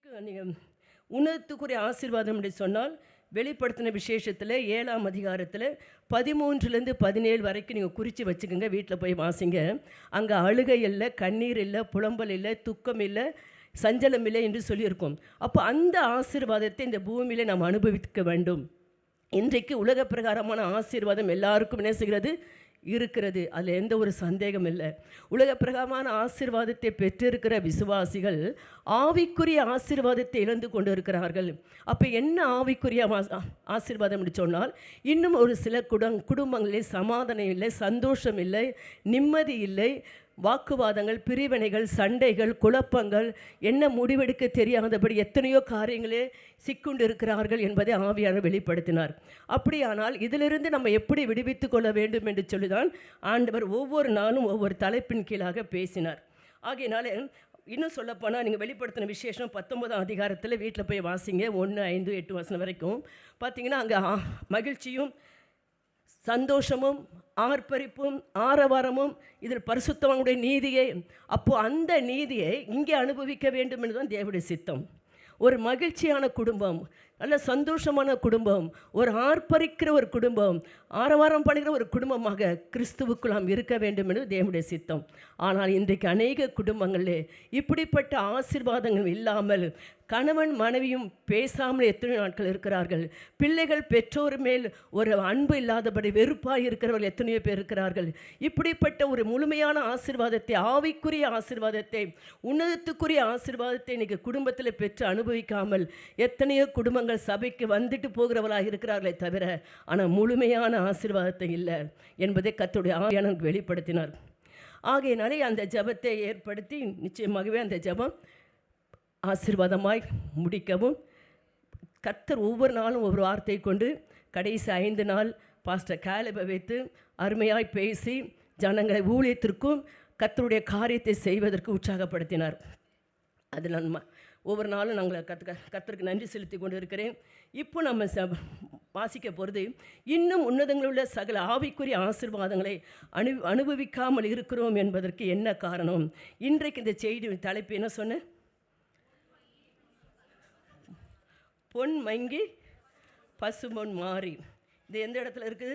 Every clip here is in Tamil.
நீங்கள் உணர்த்துக்குரிய ஆசீர்வாதம் என்று சொன்னால் வெளிப்படுத்தின விசேஷத்தில் 7ஆம் அதிகாரத்தில் 13லேருந்து 17 வரைக்கும் நீங்கள் குறித்து வச்சுக்கோங்க. வீட்டில் போய் வாசிங்க. அங்கே அழுகை இல்லை, கண்ணீர் இல்லை, புலம்பல் இல்லை, துக்கம் இல்லை, சஞ்சலம் இல்லை என்று சொல்லியிருக்கோம். அப்போ அந்த ஆசீர்வாதத்தை இந்த பூமியில் நாம் அனுபவிக்க வேண்டும். இன்றைக்கு உலக பிரகாரமான ஆசீர்வாதம் எல்லாருக்கும் என்ன செய்கிறது இருக்கிறது. அதில் எந்த ஒரு சந்தேகம் இல்லை. உலக பிரகாரமான ஆசீர்வாதத்தை பெற்றிருக்கிற விசுவாசிகள் ஆவிக்குரிய ஆசீர்வாதத்தை இழந்து கொண்டு இருக்கிறார்கள். அப்போ என்ன ஆவிக்குரிய ஆசீர்வாதம் என்று சொன்னால், இன்னும் ஒரு சில குடும்பங்களில் சமாதானம் இல்லை, சந்தோஷம் இல்லை, நிம்மதி இல்லை, வாக்குவாதங்கள், பிரிவினைகள், சண்டைகள், குழப்பங்கள், என்ன முடிவெடுக்க தெரியாதபடி எத்தனையோ காரியங்களே சிக்குண்டு இருக்கிறார்கள் என்பதை ஆவியானவர் வெளிப்படுத்தினார். அப்படியானால் இதிலிருந்து நம்ம எப்படி விடுவித்து கொள்ள வேண்டும் என்று சொல்லிதான் ஆண்டவர் ஒவ்வொரு நாளும் ஒவ்வொரு தலைப்பின் கீழாக பேசினார். ஆகையினால இன்னும் சொல்லப்போனால் நீங்கள் வெளிப்படுத்தின விசேஷம் 19ஆம் அதிகாரத்தில் வீட்டில் போய் வாசிங்க. 1, 5, 8 வசனம் வரைக்கும் பார்த்தீங்கன்னா அங்கே மகிழ்ச்சியும் சந்தோஷமும் ஆர்ப்பரிப்பும் ஆரவாரமும் இதில் பரிசுத்தவானுடைய நீதியை, அப்போது அந்த நீதியை இங்கே அனுபவிக்க வேண்டும் என்றுதான் தேவனுடைய சித்தம். ஒரு மகிழ்ச்சியான குடும்பம், நல்ல சந்தோஷமான குடும்பம், ஒரு ஆர்ப்பரிக்கிற ஒரு குடும்பம், ஆரவாரம் பண்ணுகிற ஒரு குடும்பமாக கிறிஸ்துவுக்குள் நாம் இருக்க வேண்டும் என்று தேவனுடைய சித்தம். ஆனால் இன்றைக்கு அநேக குடும்பங்களில் இப்படிப்பட்ட ஆசீர்வாதங்கள் இல்லாமல் கணவன் மனைவியும் பேசாமல் எத்தனை நாட்கள் இருக்கிறார்கள். பிள்ளைகள் பெற்றோர் மேல் ஒரு அன்பு இல்லாதபடி வெறுப்பாக இருக்கிறவர்கள் எத்தனையோ பேர் இருக்கிறார்கள். இப்படிப்பட்ட ஒரு முழுமையான ஆசீர்வாதத்தை, ஆவிக்குரிய ஆசீர்வாதத்தை, உன்னதத்துக்குரிய ஆசீர்வாதத்தை இன்றைக்கி குடும்பத்தில் பெற்று அனுபவிக்காமல் எத்தனையோ குடும்பங்கள் சபைக்கு வந்துட்டு போகிறவர்களாக இருக்கிறார்களே தவிர, ஆனால் முழுமையான ஆசீர்வாதத்தை இல்லை என்பதை கர்த்தருடைய ஆவியானவர் வெளிப்படுத்தினார். ஆகையினாலே அந்த ஜெபத்தை ஏற்படுத்தி நிச்சயமாகவே அந்த ஜெபம் ஆசீர்வாதமாய் முடிக்கவும், கர்த்தர் ஒவ்வொரு நாளும் ஒவ்வொரு வார்த்தை கொண்டு கடைசி 5 நாள் பாஸ்டர் காலேபை வைத்து அருமையாய் பேசி ஜனங்களை ஊழியத்திற்கும் கர்த்தருடைய காரியத்தை செய்வதற்கு உற்சாகப்படுத்தினார். அது நான் ஒவ்வொரு நாளும் நாங்கள் கர்த்தருக்கு நன்றி செலுத்தி கொண்டு இருக்கிறேன். இப்போ நம்ம வாசிக்க போகிறது, இன்னும் உன்னதங்களில் உள்ள சகல ஆவிக்குரிய ஆசீர்வாதங்களை அனுபவிக்காமல் இருக்கிறோம் என்பதற்கு என்ன காரணம்? இன்றைக்கு இந்த செய்தி தலைப்பு என்ன சொன்ன? பொன் மங்கி பசும்பொன் மாறி. இது எந்த இடத்துல இருக்குது?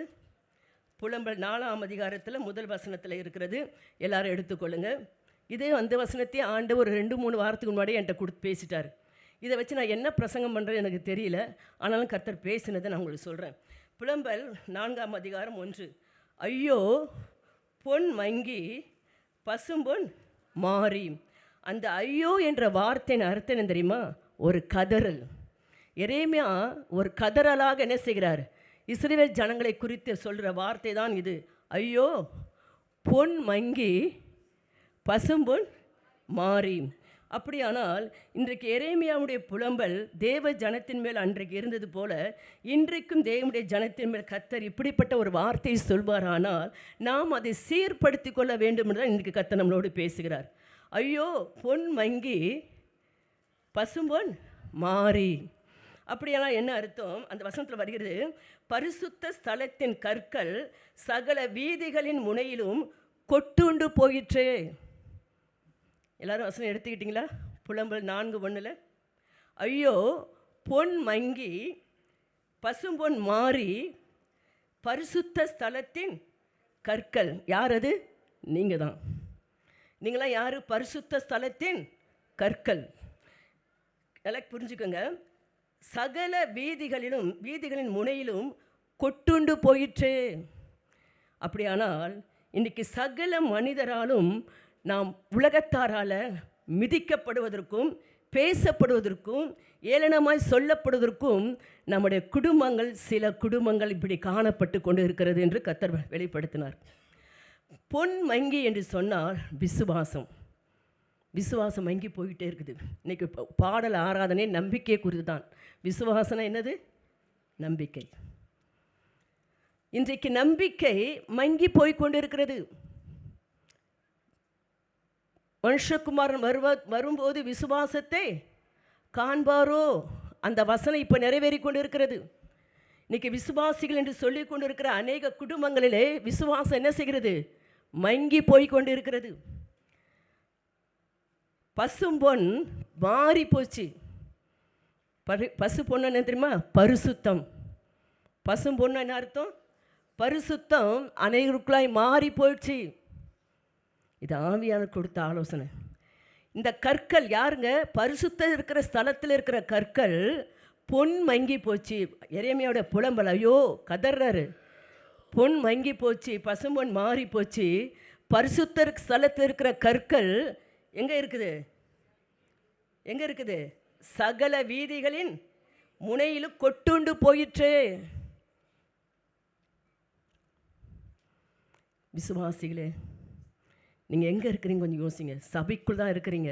புலம்பல் 4ஆம் அதிகாரத்தில் 1 வசனத்தில் இருக்கிறது. எல்லாரும் எடுத்துக்கொள்ளுங்கள். இதே அந்த வசனத்தையே ஆண்டவர் ஒரு 2-3 வாரத்துக்கு முன்னாடி என்கிட்ட பேசிட்டார். இதை வச்சு நான் என்ன பிரசங்கம் பண்ணுறேன்னு எனக்கு தெரியல. ஆனாலும் கர்த்தர் பேசினதை நான் உங்களுக்கு சொல்கிறேன். புலம்பல் 4ஆம் அதிகாரம் 1. ஐயோ பொன் மங்கி பசும்பொன் மாறி. அந்த ஐயோ என்ற வார்த்தையின் அர்த்தம் என்ன தெரியுமா? ஒரு கதறல். எரேமியா ஒரு கதறலாக என்ன செய்கிறார்? இஸ்ரவேல் ஜனங்களை குறித்து சொல்கிற வார்த்தை தான் இது. ஐயோ பொன் மங்கி பசும்பொன் மாறி. அப்படியானால் இன்றைக்கு எரேமியாவுடைய புலம்பல் தேவ ஜனத்தின் மேல் அன்றைக்கு இருந்தது போல இன்றைக்கும் தேவனுடைய ஜனத்தின் மேல் கர்த்தர் இப்படிப்பட்ட ஒரு வார்த்தையை சொல்வாரானால் நாம் அதை சீர்படுத்தி கொள்ள வேண்டும் என்று தான் இன்றைக்கு கர்த்தர் நம்மளோடு பேசுகிறார். ஐயோ பொன் மங்கி பசும்பொன் மாறி. அப்படியானால் என்ன அர்த்தம்? அந்த வசனத்தில் வருகிறது, பரிசுத்த ஸ்தலத்தின் கற்கள் சகல வீதிகளின் முனையிலும் கொட்டுண்டு போயிற்று. எல்லாரும் வசனம் எடுத்துக்கிட்டிங்களா? புலம்பல் 4:1. ஐயோ பொன் மங்கி பசும்பொன் மாறி பரிசுத்த ஸ்தலத்தின் கற்கள். யார் அது? நீங்கள் தான். நீங்களாம் யார்? பரிசுத்த ஸ்தலத்தின் கற்கள். நல்லா புரிஞ்சுக்கோங்க. சகல வீதிகளின் முனையிலும் கொட்டுண்டு போயிற்று. அப்படியானால் இன்றைக்கி சகல மனிதராலும் நாம் உலகத்தாரால் மிதிக்கப்படுவதற்கும் பேசப்படுவதற்கும் ஏளனமாய் சொல்லப்படுவதற்கும் நம்முடைய குடும்பங்கள், சில குடும்பங்கள் இப்படி காணப்பட்டு கொண்டு இருக்கிறது என்று கர்த்தர் வெளிப்படுத்தினார். பொன் மங்கி என்று சொன்னால் விசுவாசம். விசுவாசம் மங்கி போய்கிட்டே இருக்குது. இன்றைக்கி பாடல் ஆராதனை நம்பிக்கை குறித்து தான். விசுவாசம் என்னது? நம்பிக்கை. இன்றைக்கு நம்பிக்கை மங்கி போய்கொண்டு இருக்கிறது. மனுஷகுமாரன் வரும்போது விசுவாசத்தை காண்பாரோ? அந்த வசனம் இப்போ நிறைவேறி கொண்டு இருக்கிறது. இன்றைக்கி விசுவாசிகள் என்று சொல்லி கொண்டு இருக்கிற அநேக குடும்பங்களிலே விசுவாசம் என்ன செய்கிறது? மங்கி போய்கொண்டு இருக்கிறது. பசும்பொன் மாறி போச்சு. பசு பொண்ணு என்ன தெரியுமா? பரிசுத்தம். பசும் பொண்ணு என்ன அர்த்தம்? பரிசுத்தம் அனைவருக்குள்ளாய் மாறி போயிடுச்சு. இது ஆவியானவர் கொடுத்த ஆலோசனை. இந்த கற்கள் யாருங்க? பரிசுத்தம் இருக்கிற ஸ்தலத்தில் இருக்கிற கற்கள் பொன் மங்கி போச்சு. எரேமியாவோட புலம்பல், ஐயோ கதறாரு. பொன் மங்கி போச்சு, பசும்பொன் மாறி போச்சு. பரிசுத்த ஸ்தலத்தில் இருக்கிற கற்கள் எங்கே இருக்குது? எங்கே இருக்குது? சகல வீதிகளின் முனையிலும் கொட்டுண்டு போயிற்று. விசுவாசிகளே, நீங்கள் எங்கே இருக்கிறீங்க கொஞ்சம் யோசிங்க. சபைக்குள் தான் இருக்கிறீங்க,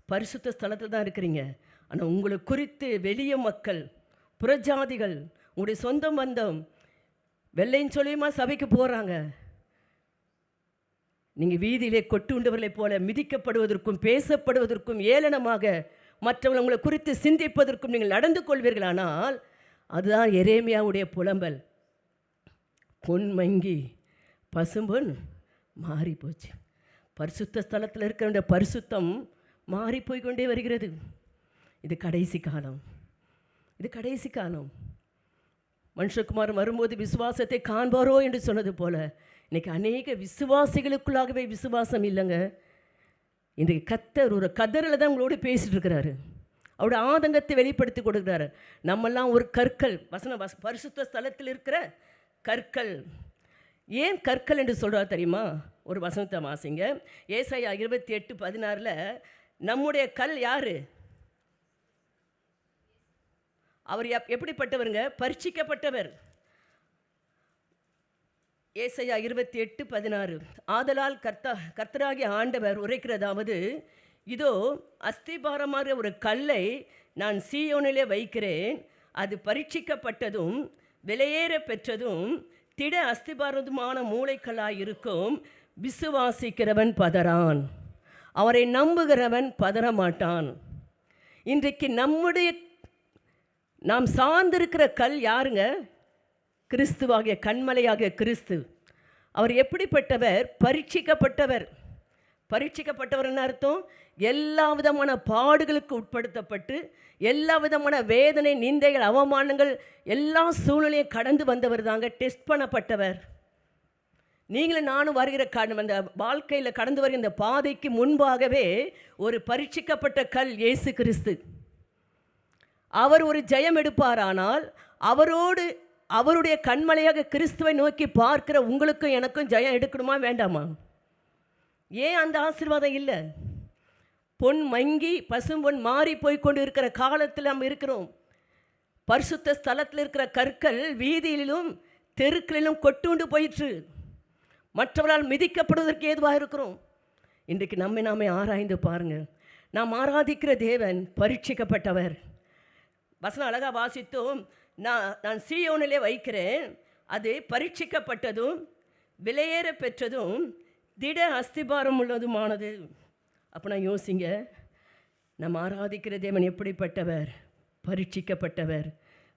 பரிசுத்த ஸ்தலத்தில் தான் இருக்கிறீங்க. ஆனால் உங்களை குறித்து வெளிய மக்கள், புறஜாதிகள், உங்களுடைய சொந்த பந்தம் வெள்ளைன்னு சொல்லியுமா சபைக்கு போகிறாங்க. நீங்கள் வீதியிலே கொட்டு உண்டவர்களைப் போல மிதிக்கப்படுவதற்கும் பேசப்படுவதற்கும் ஏளனமாக மற்றவர்கள் உங்களை குறித்து சிந்திப்பதற்கும் நீங்கள் நடந்து கொள்வீர்களானால் அதுதான் எரேமியாவுடைய புலம்பல். பொன் மங்கி பசும்பொன் மாறி போச்சு. பரிசுத்த ஸ்தலத்தில் இருக்கிற பரிசுத்தம் மாறி போய்கொண்டே வருகிறது. இது கடைசி காலம். இது கடைசி காலம். மனுஷகுமார் வரும்போது விசுவாசத்தை காண்பாரோ என்று சொன்னது போல இன்றைக்கி அநேக விசுவாசிகளுக்குள்ளாகவே விசுவாசம் இல்லைங்க. இன்றைக்கு கத்தர் ஒரு கதரில் தான் உங்களோடு பேசிகிட்டு இருக்கிறாரு. அவருடைய ஆதங்கத்தை வெளிப்படுத்தி கொடுக்குறாரு. நம்மெல்லாம் ஒரு கற்கள், பரிசுத்த ஸ்தலத்தில் இருக்கிற கற்கள். ஏன் கற்கள் என்று சொல்கிறார் தெரியுமா? ஒரு வசனத்தை வாசிங்க. ஏசாயா 28:16 நம்முடைய கல் யார்? அவர் எப்படிப்பட்டவருங்க? பரிட்சிக்கப்பட்டவர். ஏசாயா 28:16 ஆதலால் கர்த்தராகிய ஆண்டவர் உரைக்கிறதாவது, இதோ அஸ்திபாரமாக ஒரு கல்லை நான் சீயோனிலே வைக்கிறேன், அது பரீட்சிக்கப்பட்டதும் விலையேற பெற்றதும் திட அஸ்திபாரதுமான மூளைக்கல்லாய் இருக்கும். விசுவாசிக்கிறவன் பதறான், அவரை நம்புகிறவன் பதறமாட்டான். இன்றைக்கு நாம் சார்ந்திருக்கிற கல் யாருங்க? கிறிஸ்துவாகிய கண்மலையாகிய கிறிஸ்து. அவர் எப்படிப்பட்டவர்? பரீட்சிக்கப்பட்டவர். பரீட்சிக்கப்பட்டவர்னு அர்த்தம் எல்லா விதமான பாடுகளுக்கு உட்படுத்தப்பட்டு எல்லா விதமான வேதனை, நிந்தைகள், அவமானங்கள் எல்லா சூழ்நிலையும் கடந்து வந்தவர் தாங்க. டெஸ்ட் பண்ணப்பட்டவர். நீங்களும் நானும் வருகிற அந்த வாழ்க்கையில் கடந்து வருகிற இந்த பாதைக்கு முன்பாகவே ஒரு பரீட்சிக்கப்பட்ட கல் இயேசு கிறிஸ்து. அவர் ஒரு ஜெயம் எடுப்பாரானால் அவருடைய கண்மலையாக கிறிஸ்துவை நோக்கி பார்க்கிற உங்களுக்கும் எனக்கும் ஜெயம் எடுக்கணுமா வேண்டாமா? ஏன் அந்த ஆசீர்வாதம் இல்லை? பொன் மங்கி பசும்பொன் மாறி போய்கொண்டு இருக்கிற காலத்தில் நம்ம இருக்கிறோம். பரிசுத்த ஸ்தலத்தில் இருக்கிற கற்கள் வீதியிலும் தெருக்களிலும் கொட்டுண்டு போயிற்று. மற்றவர்களால் மிதிக்கப்படுவதற்கு ஏதுவாக இருக்கிறோம். இன்றைக்கு நாமே ஆராய்ந்து பாருங்கள். நாம் ஆராதிக்கிற தேவன் பரீட்சிக்கப்பட்டவர். வசனம் அழகாக வாசித்தோம். நான் சீயோனிலே வைக்கிறேன், அது பரீட்சிக்கப்பட்டதும் விலையேற பெற்றதும் திட அஸ்திபாரம் உள்ளதுமானது. அப்போ நான் யோசிங்க, நம்ம ஆராதிக்கிற தேவன் எப்படிப்பட்டவர்? பரீட்சிக்கப்பட்டவர்,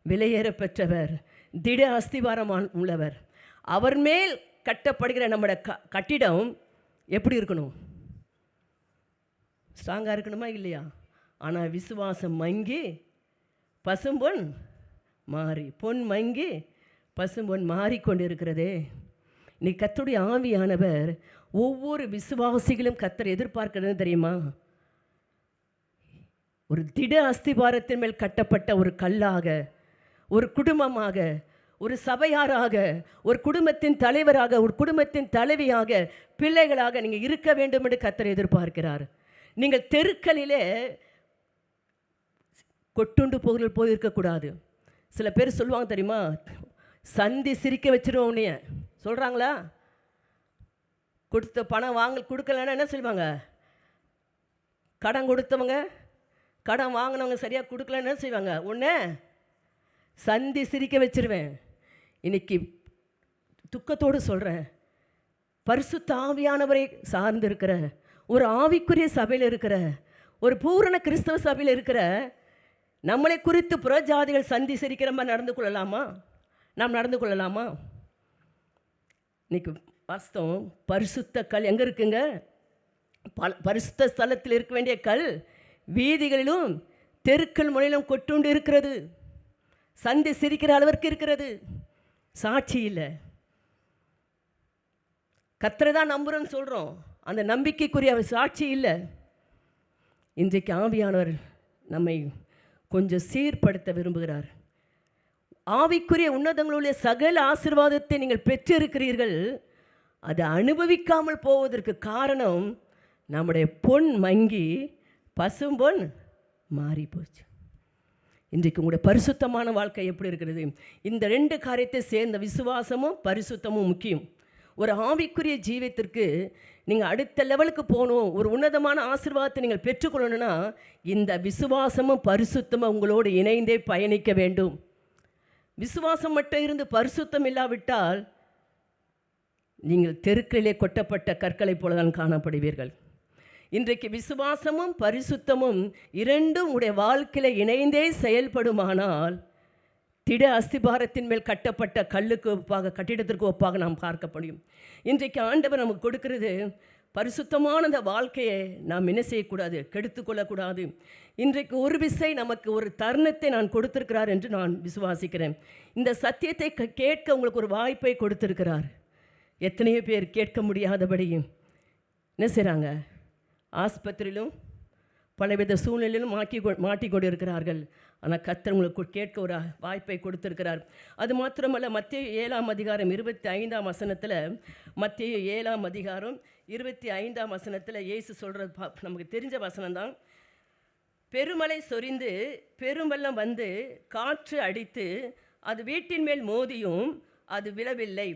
விலையேற பெற்றவர், திட அஸ்திபாரம் உள்ளவர். அவர் மேல் கட்டப்படுகிற நம்முடைய கட்டிடம் எப்படி இருக்கணும்? ஸ்ட்ராங்காக இருக்கணுமா இல்லையா? ஆனால் விசுவாசம் மங்கி பசும்பொன் மாறி, பொன் மங்கி பசும்பொன் மாறிக்கொண்டு இருக்கிறதே. நீ கர்த்தருடைய ஆவியானவர் ஒவ்வொரு விசுவாசிகளும் கர்த்தர் எதிர்பார்க்கிறது தெரியுமா? ஒரு திட அஸ்திபாரத்தின் மேல் கட்டப்பட்ட ஒரு கல்லாக, ஒரு குடும்பமாக, ஒரு சபையாராக, ஒரு குடும்பத்தின் தலைவராக, ஒரு குடும்பத்தின் தலைவியாக, பிள்ளைகளாக நீங்கள் இருக்க வேண்டும் என்று கர்த்தர் எதிர்பார்க்கிறார். நீங்கள் தெருக்களிலே கொட்டுண்டு போயிருக்கக்கூடாது. சில பேர் சொல்லுவாங்க தெரியுமா, சந்தி சிரிக்க வச்சிருவோம் உன்னைய சொல்கிறாங்களா? கொடுத்த பணம் கொடுக்கலன்னா என்ன சொல்லுவாங்க? கடன் கொடுத்தவங்க, கடன் வாங்கினவங்க சரியாக கொடுக்கலன்னு என்ன செய்வாங்க? உன்னை சந்தி சிரிக்க வச்சிருவேன். இன்னைக்கு துக்கத்தோடு சொல்கிறேன், பரிசுத்த ஆவியானவரை சார்ந்திருக்கிற ஒரு ஆவிக்குரிய சபையில் இருக்கிற ஒரு பூரண கிறிஸ்தவ சபையில் இருக்கிற நம்மளை குறித்து புறஜாதிகள் சந்தி சிரிக்கிற மாதிரி நடந்து கொள்ளலாமா? நாம் நடந்து கொள்ளலாமா? இன்னைக்கு வாஸ்தவம், பரிசுத்த கல் எங்கே இருக்குங்க? பரிசுத்த ஸ்தலத்தில் இருக்க வேண்டிய கல் வீதிகளிலும் தெருக்கள் முனையிலும் கொட்டுண்டு இருக்கிறது. சந்தை சிரிக்கிற அளவிற்கு இருக்கிறது. சாட்சி இல்லை. கர்த்தரை தான் நம்புகிறோன்னு சொல்கிறோம், அந்த நம்பிக்கைக்குரிய சாட்சி இல்லை. இன்றைக்கு ஆவியானவர் நம்மை கொஞ்சம் சீர்படுத்த விரும்புகிறார். ஆவிக்குரிய உன்னதங்களுடைய சகல ஆசீர்வாதத்தை நீங்கள் பெற்றிருக்கிறீர்கள். அதை அனுபவிக்காமல் போவதற்கு காரணம் நம்முடைய பொன் மங்கி பசும்பொன் மாறி போச்சு. இன்றைக்கு உங்களுடைய பரிசுத்தமான வாழ்க்கை எப்படி இருக்கிறது? இந்த 2 காரியத்தை சேர்ந்த விசுவாசமும் பரிசுத்தமும் முக்கியம். ஒரு ஆவிக்குரிய ஜீவியத்திற்கு நீங்கள் அடுத்த லெவலுக்கு போகணும், ஒரு உன்னதமான ஆசீர்வாதத்தை நீங்கள் பெற்றுக்கொள்ளணும்னா இந்த விசுவாசமும் பரிசுத்தமும் உங்களோடு இணைந்தே பயணிக்க வேண்டும். விசுவாசம் மட்டும் இருந்து பரிசுத்தம் இல்லாவிட்டால் நீங்கள் தெருக்களிலே கொட்டப்பட்ட கற்களை போல தான் காணப்படுவீர்கள். இன்றைக்கு விசுவாசமும் பரிசுத்தமும் இரண்டும் உடைய வாழ்க்கையில் இணைந்தே செயல்படுமானால் திட அஸ்திபாரத்தின் மேல் கட்டப்பட்ட கல்லுக்கு ஒப்பாக, கட்டிடத்திற்கு ஒப்பாக நாம் பார்க்க முடியும். இன்றைக்கு ஆண்டவர் நமக்கு கொடுக்கிறது பரிசுத்தமான அந்த வாழ்க்கையை நாம் என்ன செய்யக்கூடாது, கெடுத்து கொள்ளக்கூடாது. இன்றைக்கு ஒரு விசை நமக்கு ஒரு தருணத்தை நான் கொடுத்திருக்கிறார் என்று நான் விசுவாசிக்கிறேன். இந்த சத்தியத்தை கேட்க உங்களுக்கு ஒரு வாய்ப்பை கொடுத்திருக்கிறார். எத்தனையோ பேர் கேட்க முடியாதபடியும் என்ன செய்கிறாங்க, ஆஸ்பத்திரியிலும் பலவித சூழ்நிலையிலும் மாட்டிக்கொண்டு இருக்கிறார்கள். ஆனால் கர்த்தர் உங்களுக்கு கேட்க ஒரு வாய்ப்பை கொடுத்திருக்கிறார். அது மாத்திரமல்ல, மத்தேயு 7ஆம் அதிகாரம் 25ஆம் வசனத்தில், மத்தேயு 7ஆம் அதிகாரம் 25ஆம் வசனத்தில் இயேசு சொல்கிறது நமக்கு தெரிஞ்ச வசனம்தான். பெருமழை சொரிந்து பெருவெள்ளம் வந்து காற்று அடித்து அது வீட்டின் மேல் மோதியும் அது விழவில்லை,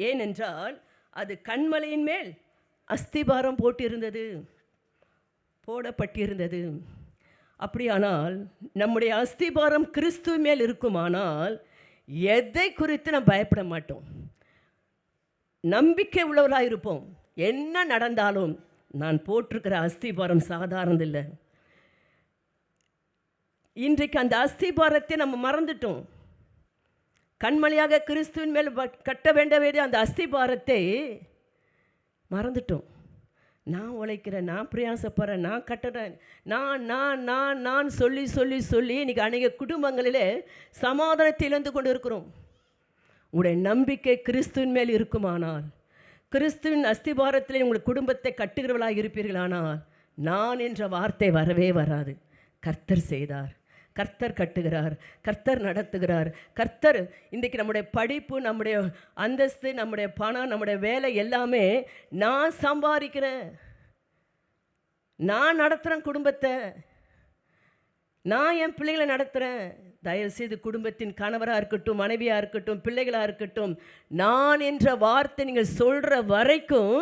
ஏனென்றால் அது கண்மலையின் மேல் அஸ்திபாரம் போடப்பட்டிருந்தது. அப்படியானால் நம்முடைய அஸ்திபாரம் கிறிஸ்துவ மேல் இருக்குமானால் எதை குறித்து நாம் பயப்பட மாட்டோம், நம்பிக்கை உள்ளவராக இருப்போம். என்ன நடந்தாலும் நான் போட்டிருக்கிற அஸ்திபாரம் சாதாரணதில்லை. இன்றைக்கு அந்த அஸ்திபாரத்தை நம்ம மறந்துட்டோம். கண்மலையாக கிறிஸ்துவின் மேல் கட்ட வேண்டிய அந்த அஸ்திபாரத்தை மறந்துட்டோம். நான் உழைக்கிறேன், நான் பிரயாசப்படுறேன், நான் கட்டுறேன், நான் சொல்லி சொல்லி சொல்லி இன்றைக்கி அநேக குடும்பங்களில் சமாதானத்தை இழந்து கொண்டு இருக்கிறோம். உங்களுடைய நம்பிக்கை கிறிஸ்துவின் மேல் இருக்குமானால், கிறிஸ்துவின் அஸ்திபாரத்தில் உங்கள் குடும்பத்தை கட்டுகிறவர்களாக இருப்பீர்களானால் நான் என்ற வார்த்தை வரவே வராது. கர்த்தர் செய்தார், கர்த்தர் கட்டுகிறார், கர்த்தர் நடத்துகிறார். கர்த்தர் இன்றைக்கி நம்முடைய படிப்பு, நம்முடைய அந்தஸ்து, நம்முடைய பணம், நம்முடைய வேலை எல்லாமே நான் சம்பாதிக்கிறேன், நான் நடத்துகிறேன் குடும்பத்தை, நான் என் பிள்ளைகளை நடத்துகிறேன். தயவுசெய்து குடும்பத்தின் கணவராக இருக்கட்டும், மனைவியாக இருக்கட்டும், பிள்ளைகளாக இருக்கட்டும், நான் என்ற வார்த்தை நீங்கள் சொல்கிற வரைக்கும்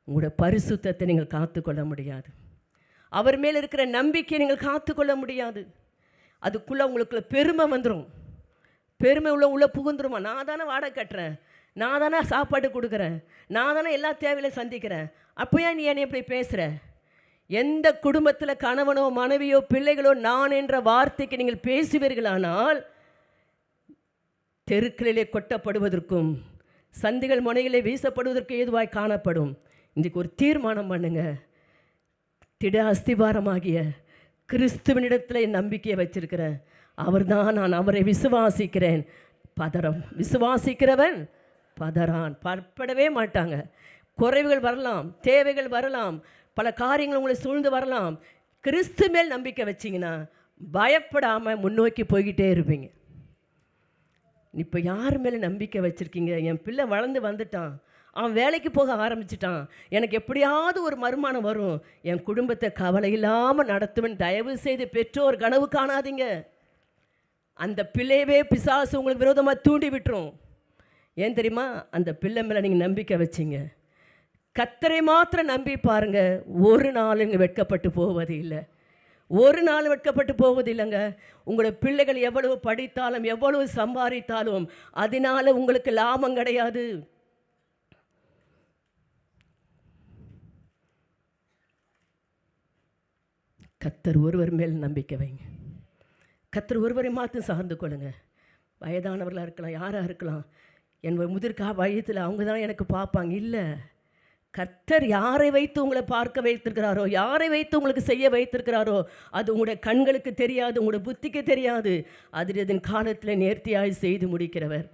உங்களுடைய பரிசுத்தத்தை நீங்கள் காத்துக்கொள்ள முடியாது. அவர் மேல் இருக்கிற நம்பிக்கையை நீங்கள் காத்துக்கொள்ள முடியாது. அதுக்குள்ளே உங்களுக்கு பெருமை வந்துடும். பெருமை உள்ள புகுந்துருமா, நான் தானே வாடகை கட்டுறேன், நான் தானே சாப்பாடு கொடுக்குறேன், நான் தானே எல்லா தேவையிலையும் சந்திக்கிறேன், அப்போயா நீ என்னை இப்படி பேசுகிற? எந்த குடும்பத்தில் கணவனோ மனைவியோ பிள்ளைகளோ நான் என்ற வார்த்தைக்கு நீங்கள் பேசுவீர்களானால் தெருக்களிலே கொட்டப்படுவதற்கும் சந்திகள் முனைகளை வீசப்படுவதற்கு ஏதுவாய் காணப்படும். இன்றைக்கு ஒரு தீர்மானம் பண்ணுங்க. திட அஸ்திபாரமாகிய கிறிஸ்துவனிடத்தில் என் நம்பிக்கையை வச்சிருக்கிறேன். அவர்தான், நான் அவரை விசுவாசிக்கிறேன். பதறம் விசுவாசிக்கிறவன் பதறான். பற்படவே மாட்டாங்க. குறைவுகள் வரலாம், தேவைகள் வரலாம், பல காரியங்கள் உங்களை சூழ்ந்து வரலாம். கிறிஸ்து மேல் நம்பிக்கை வச்சிங்கன்னா பயப்படாமல் முன்னோக்கி போய்கிட்டே இருப்பீங்க. இப்போ யார் மேலே நம்பிக்கை வச்சுருக்கீங்க? என் பிள்ளை வளர்ந்து வந்துட்டான், அவன் வேலைக்கு போக ஆரம்பிச்சிட்டான், எனக்கு எப்படியாவது ஒரு வருமானம் வரும், என் குடும்பத்தை கவலை இல்லாமல் நடத்துவேன். தயவு செய்து பெற்றோர் கனவு காணாதீங்க. அந்த பிள்ளையவே பிசாசு உங்களுக்கு விரோதமாக தூண்டி விட்டுரும். ஏன் தெரியுமா? அந்த பிள்ளை மேலே நீங்கள் நம்பிக்கை வச்சிங்க. கர்த்தரை மாத்திரம் நம்பி பாருங்க, ஒரு நாள் இங்கே வெட்கப்பட்டு போவது இல்லை, ஒரு நாள் வெட்கப்பட்டு போவது இல்லைங்க. உங்களோட பிள்ளைகள் எவ்வளவு படித்தாலும் எவ்வளவு சம்பாதித்தாலும் அதனால உங்களுக்கு லாபம் கிடையாது. கர்த்தர் ஒருவர் மேல் நம்பிக்கை வைங்க. கர்த்தர் ஒருவரை மாற்றம் சார்ந்து கொள்ளுங்க. வயதானவர்களாக இருக்கலாம், யாராக இருக்கலாம், என் முதிர்கா வயதில் அவங்க தான் எனக்கு பார்ப்பாங்க. இல்லை, கர்த்தர் யாரை வைத்து உங்களை பார்க்க வைத்திருக்கிறாரோ, யாரை வைத்து உங்களுக்கு செய்ய வைத்திருக்கிறாரோ, அது உங்களுடைய கண்களுக்கு தெரியாது, உங்களுடைய புத்திக்கு தெரியாது. அதன் காலத்தில் நேர்த்தியாய் செய்து முடிக்கிறவர்.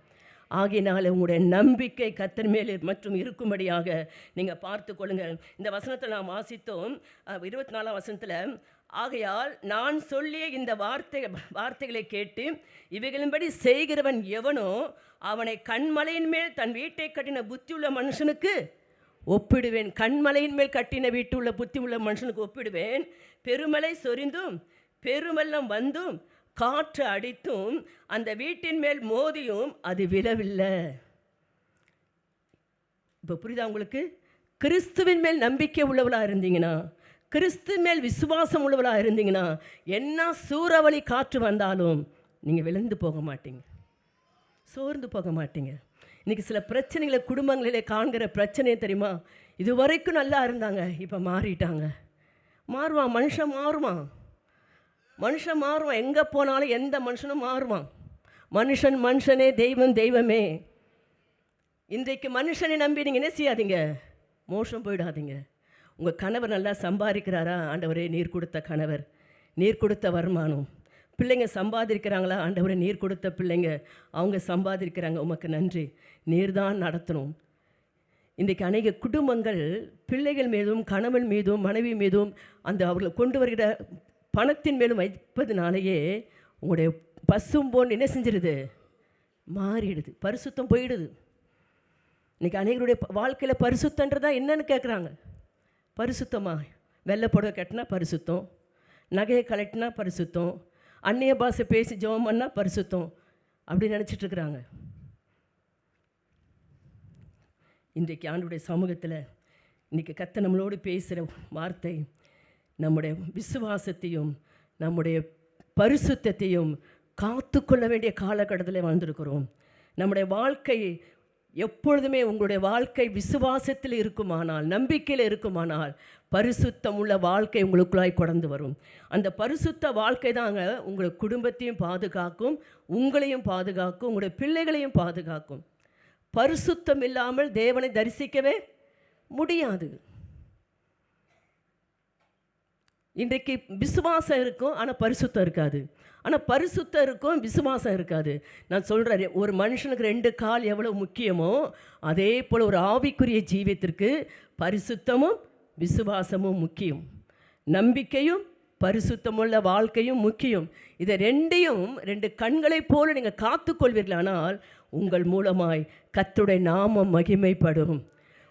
ஆகையினால உங்களுடைய நம்பிக்கை கர்த்தர் மேல் மற்றும் இருக்கும்படியாக நீங்கள் பார்த்து கொள்ளுங்கள். இந்த வசனத்தில் நாம் வாசித்தோம், 24ஆம் வசனத்தில், ஆகையால் நான் சொல்லிய இந்த வார்த்தைகளை கேட்டு இவைகளின்படி செய்கிறவன் எவனோ அவனை கண்மலையின் மேல் தன் வீட்டை கட்டின புத்தியுள்ள மனுஷனுக்கு ஒப்பிடுவேன். கண்மலையின் மேல் கட்டின வீட்டுள்ள புத்தி உள்ள மனுஷனுக்கு ஒப்பிடுவேன். பெருமலை சொரிந்தும் பெருமெல்லம் வந்தும் காற்று அடித்தும் அந்த வீட்டின் மேல் மோதியும் அது விழவில்லை. இப்போ புரியுதா உங்களுக்கு? கிறிஸ்துவின் மேல் நம்பிக்கை உள்ளவளாக இருந்தீங்கன்னா, கிறிஸ்து மேல் விசுவாசம் உள்ளவளாக இருந்தீங்கன்னா, என்ன சூறாவளி காற்று வந்தாலும் நீங்கள் விழுந்து போக மாட்டீங்க, சோர்ந்து போக மாட்டீங்க. இன்றைக்கி சில பிரச்சனைகளை குடும்பங்களிலே காண்கிற பிரச்சனையே தெரியுமா? இது வரைக்கும் நல்லா இருந்தாங்க, இப்போ மாறிட்டாங்க. மாறுவான், மனுஷன் மாறுவான், மனுஷன் மாறுவான். எங்கே போனாலும் எந்த மனுஷனும் மாறுவான். மனுஷன் மனுஷனே, தெய்வம் தெய்வமே. இன்றைக்கு மனுஷனை நம்பி நீங்கள் என்ன செய்யாதீங்க, மோசம் போயிடாதீங்க. உங்கள் கணவர் நல்லா சம்பாதிக்கிறாரா? ஆண்டவரே நீர் கொடுத்த கணவர், நீர் கொடுத்த வருமானம். பிள்ளைங்க சம்பாதிக்கிறாங்களா? ஆண்டவரே நீர் கொடுத்த பிள்ளைங்க, அவங்க சம்பாதிக்கிறாங்க, உமக்கு நன்றி, நீர் தான் நடத்தணும். இன்றைக்கு அநேக குடும்பங்கள் பிள்ளைகள் மீதும் கணவன் மீதும் மனைவி மீதும் அந்த அவர்களை கொண்டு வருகிற பணத்தின் மேலும் வைப்பதுனாலேயே உங்களுடைய பசும்போன் என்ன செஞ்சிடுது, மாறிடுது, பரிசுத்தம் போயிடுது. இன்றைக்கி அநேகருடைய வாழ்க்கையில் பரிசுத்தன்றதா என்னன்னு கேட்குறாங்க. பரிசுத்தமா? வெள்ளை புடவை கட்டினா பரிசுத்தம், நகையை கலட்டினா பரிசுத்தம், அந்நிய பாஷை பேசி ஜெபம் பண்ணால் பரிசுத்தம், அப்படி நினச்சிட்ருக்குறாங்க. இன்றைக்கு ஆண்டுடைய சமூகத்தில் இன்றைக்கி கர்த்தர் நம்மளோடு பேசுகிற வார்த்தை நம்முடைய விசுவாசத்தையும் நம்முடைய பரிசுத்தத்தையும் காத்து கொள்ள வேண்டிய காலகட்டத்தில் வாழ்ந்திருக்கிறோம். நம்முடைய வாழ்க்கை எப்பொழுதுமே, உங்களுடைய வாழ்க்கை விசுவாசத்தில் இருக்குமானால், நம்பிக்கையில் இருக்குமானால், பரிசுத்தம் உள்ள வாழ்க்கை உங்களுக்குள்ளாய் கடந்து வரும். அந்த பரிசுத்த வாழ்க்கை தாங்க உங்களுடைய குடும்பத்தையும் பாதுகாக்கும், உங்களையும் பாதுகாக்கும், உங்களுடைய பிள்ளைகளையும் பாதுகாக்கும். பரிசுத்தம் இல்லாமல் தேவனை தரிசிக்கவே முடியாது. இன்றைக்கு விசுவாசம் இருக்கும், ஆனால் பரிசுத்தம் இருக்காது. ஆனால் பரிசுத்தம் இருக்கும், விசுவாசம் இருக்காது. நான் சொல்கிறேன், ஒரு மனுஷனுக்கு 2 கால் எவ்வளோ முக்கியமோ அதே போல் ஒரு ஆவிக்குரிய ஜீவியத்திற்கு பரிசுத்தமும் விசுவாசமும் முக்கியம். நம்பிக்கையும் பரிசுத்தமுள்ள வாழ்க்கையும் முக்கியம். இதை ரெண்டையும் 2 கண்களைப் போல நீங்கள் காத்துக்கொள்வீர்களானால் உங்கள் மூலமாய் கர்த்தருடைய நாமம் மகிமைப்படும்.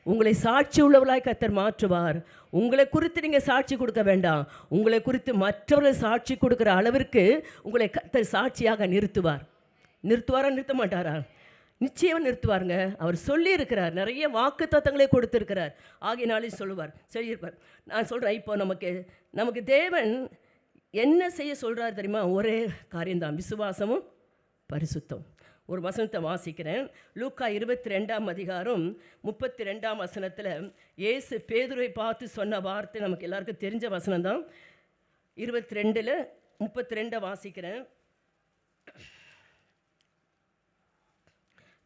உங்களை சாட்சி உள்ளவர்களாய் கர்த்தர் மாற்றுவார். உங்களை குறித்து நீங்கள் சாட்சி கொடுக்க வேண்டாம், உங்களை குறித்து மற்றவர்கள் சாட்சி கொடுக்குற அளவிற்கு உங்களை கர்த்தர் சாட்சியாக நிறுத்துவார். நிறுத்துவாரா? நிறுத்த மாட்டாரா? நிச்சயம் நிறுத்துவாருங்க. அவர் சொல்லியிருக்கிறார், நிறைய வாக்கு தத்தங்களை கொடுத்துருக்கிறார். ஆகினாலே சொல்லுவார், சொல்லியிருப்பார். நான் சொல்கிறேன், இப்போ நமக்கு தேவன் என்ன செய்ய சொல்கிறார் தெரியுமா? ஒரே காரியம்தான், விசுவாசமும் பரிசுத்தம். ஒரு வசனத்தை வாசிக்கிறேன். லூக்கா 22ஆம் அதிகாரம் 32ஆம் வசனத்தில் இயேசு பேதுருவை பார்த்து சொன்ன வார்த்தை நமக்கு எல்லாருக்கும் தெரிஞ்ச வசனம் தான். 22:32 வாசிக்கிறேன்.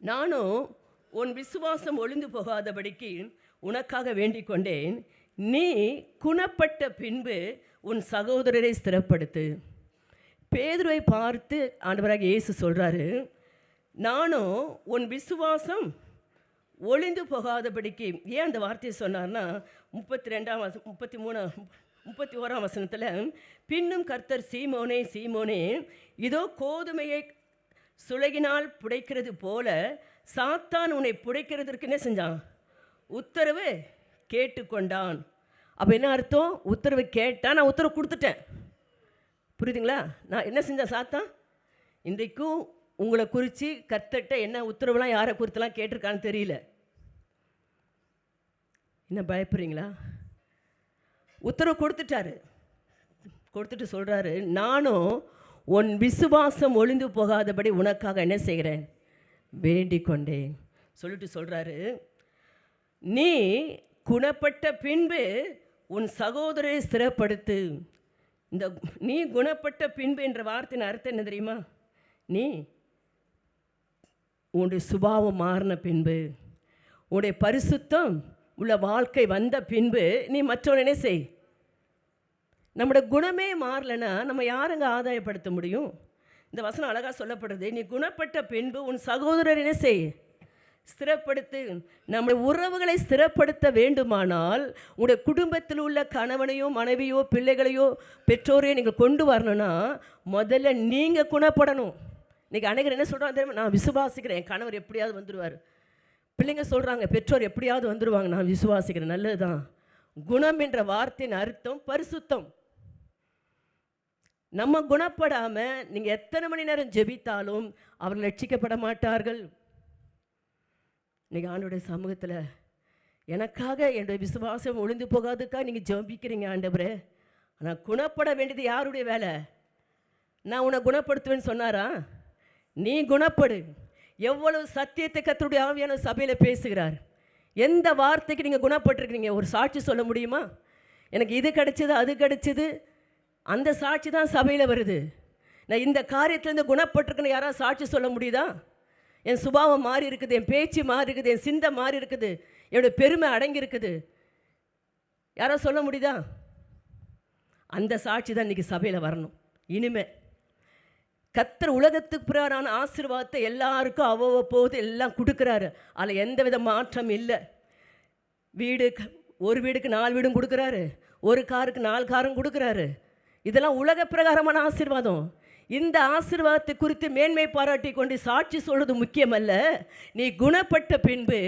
நானும் உன் விசுவாசம் ஒளிந்து போகாதபடிக்கு உனக்காக வேண்டிக் கொண்டேன். நீ குணப்பட்ட பின்பு உன் சகோதரரை ஸ்திரப்படுத்து. பேதுருவை பார்த்து ஆண்டவராக இயேசு சொல்கிறாரு, நானும் உன் விசுவாசம் ஒளிந்து போகாதபடிக்கு. ஏன் அந்த வார்த்தையை சொன்னார்னா 31ஆம் வசனத்தில், பின்னும் கர்த்தர் சீமோனே சீமோனே, இதோ கோதுமையை சுளகினால் புடைக்கிறது போல சாத்தான் உன்னை புடைக்கிறதுக்கு என்ன செஞ்சான்? உத்தரவு கேட்டுக்கொண்டான். அப்போ என்ன அர்த்தம்? உத்தரவு கேட்டான், நான் உத்தரவு கொடுத்துட்டேன். புரியுதுங்களா? நான் என்ன செஞ்சேன்? சாத்தான் இன்றைக்கும் உங்களை குறித்து கர்த்தர்கிட்ட என்ன உத்தரவுலாம் யாரை குறித்தெல்லாம் கேட்டிருக்கான்னு தெரியல. என்ன பயப்படுறீங்களா? உத்தரவு கொடுத்துட்டாரு. கொடுத்துட்டு சொல்கிறாரு, நானும் உன் விசுவாசம் ஒளிந்து போகாதபடி உனக்காக என்ன செய்கிறேன்? வேண்டிக் கொண்டேன். சொல்லிட்டு சொல்கிறாரு, நீ குணப்பட்ட பின்பு உன் சகோதரரை ஸ்திரப்படுத்து. இந்த நீ குணப்பட்ட பின்பு என்ற வார்த்தையின் அர்த்தம் என்ன தெரியுமா? நீ உன்னுடைய சுபாவம் மாறின பின்பு, உன்னுடைய பரிசுத்தம் உள்ள வாழ்க்கை வந்த பின்பு நீ மற்றவனே செய். நம்முடைய குணமே மாறலைன்னா நம்ம யாருங்க ஆதாயப்படுத்த முடியும்? இந்த வசனம் அழகாக சொல்லப்படுது, நீ குணப்பட்ட பின்பு உன் சகோதரனே செய், ஸ்திரப்படுத்து. நம்முடைய உறவுகளை ஸ்திரப்படுத்த வேண்டுமானால் உங்களுடைய குடும்பத்தில் உள்ள கணவனையோ மனைவியோ பிள்ளைகளையோ பெற்றோரையோ நீங்கள் கொண்டு வரணும்னா முதல்ல நீங்கள் குணப்படணும். இன்றைக்கி அனைவர் என்ன சொல்கிறாங்க தெரியுமா? நான் விசுவாசிக்கிறேன் என் கணவர் எப்படியாவது வந்துடுவார். பிள்ளைங்க சொல்கிறாங்க பெற்றோர் எப்படியாவது வந்துடுவாங்க, நான் விசுவாசிக்கிறேன். நல்லது தான். குணம் என்ற வார்த்தையின் அர்த்தம் பரிசுத்தம். நம்ம குணப்படாமல் நீங்கள் எத்தனை மணி நேரம் ஜெபித்தாலும் அவர்கள் ரட்சிக்கப்பட மாட்டார்கள். இன்றைக்கி ஆண்டவருடைய சமூகத்தில் எனக்காக என்னுடைய விசுவாசம் ஒளிந்து போகாதுக்காக நீங்கள் ஜெபிக்கிறீங்க ஆண்டவரே. ஆனால் குணப்பட வேண்டியது யாருடைய வேலை? நான் உன்னை குணப்படுத்துவேன்னு சொன்னாரா? நீ குணப்படு. எவ்வளவு சத்தியத்தை கர்த்தருடைய ஆவியான சபையில் பேசுகிறார். எந்த வார்த்தைக்கு நீங்கள் குணப்பட்டிருக்கிறீங்க? ஒரு சாட்சி சொல்ல முடியுமா? எனக்கு இது கிடைச்சிது அது கிடைச்சிது, அந்த சாட்சி தான் சபையில் வருது. நான் இந்த காரியத்திலேருந்து குணப்பட்டிருக்கேன்னு யாராவது சாட்சி சொல்ல முடியுதா? என் சுபாவம் மாறி இருக்குது, என் பேச்சு மாறி இருக்குது, என் சிந்தை மாறி இருக்குது, என்னுடைய பெருமை அடங்கி இருக்குது, யாராவது சொல்ல முடியுதா? அந்த சாட்சி தான் இன்றைக்கி சபையில் வரணும். இனிமே கர்த்தர் உலகத்துக்கு பிறரான ஆசீர்வாதத்தை எல்லாருக்கும் அவ்வப்போது எல்லாம் கொடுக்குறாரு. அதில் எந்த வித மாற்றம் இல்லை. ஒரு வீடுக்கு 4 வீடும் கொடுக்குறாரு, ஒரு காருக்கு 4 காரும் கொடுக்குறாரு. இதெல்லாம் உலக பிரகாரமான ஆசீர்வாதம். இந்த ஆசீர்வாதத்தை குறித்து மேன்மை பாராட்டி கொண்டு சாட்சி சொல்வது முக்கியமல்ல. நீ குணப்பட்ட பின்பு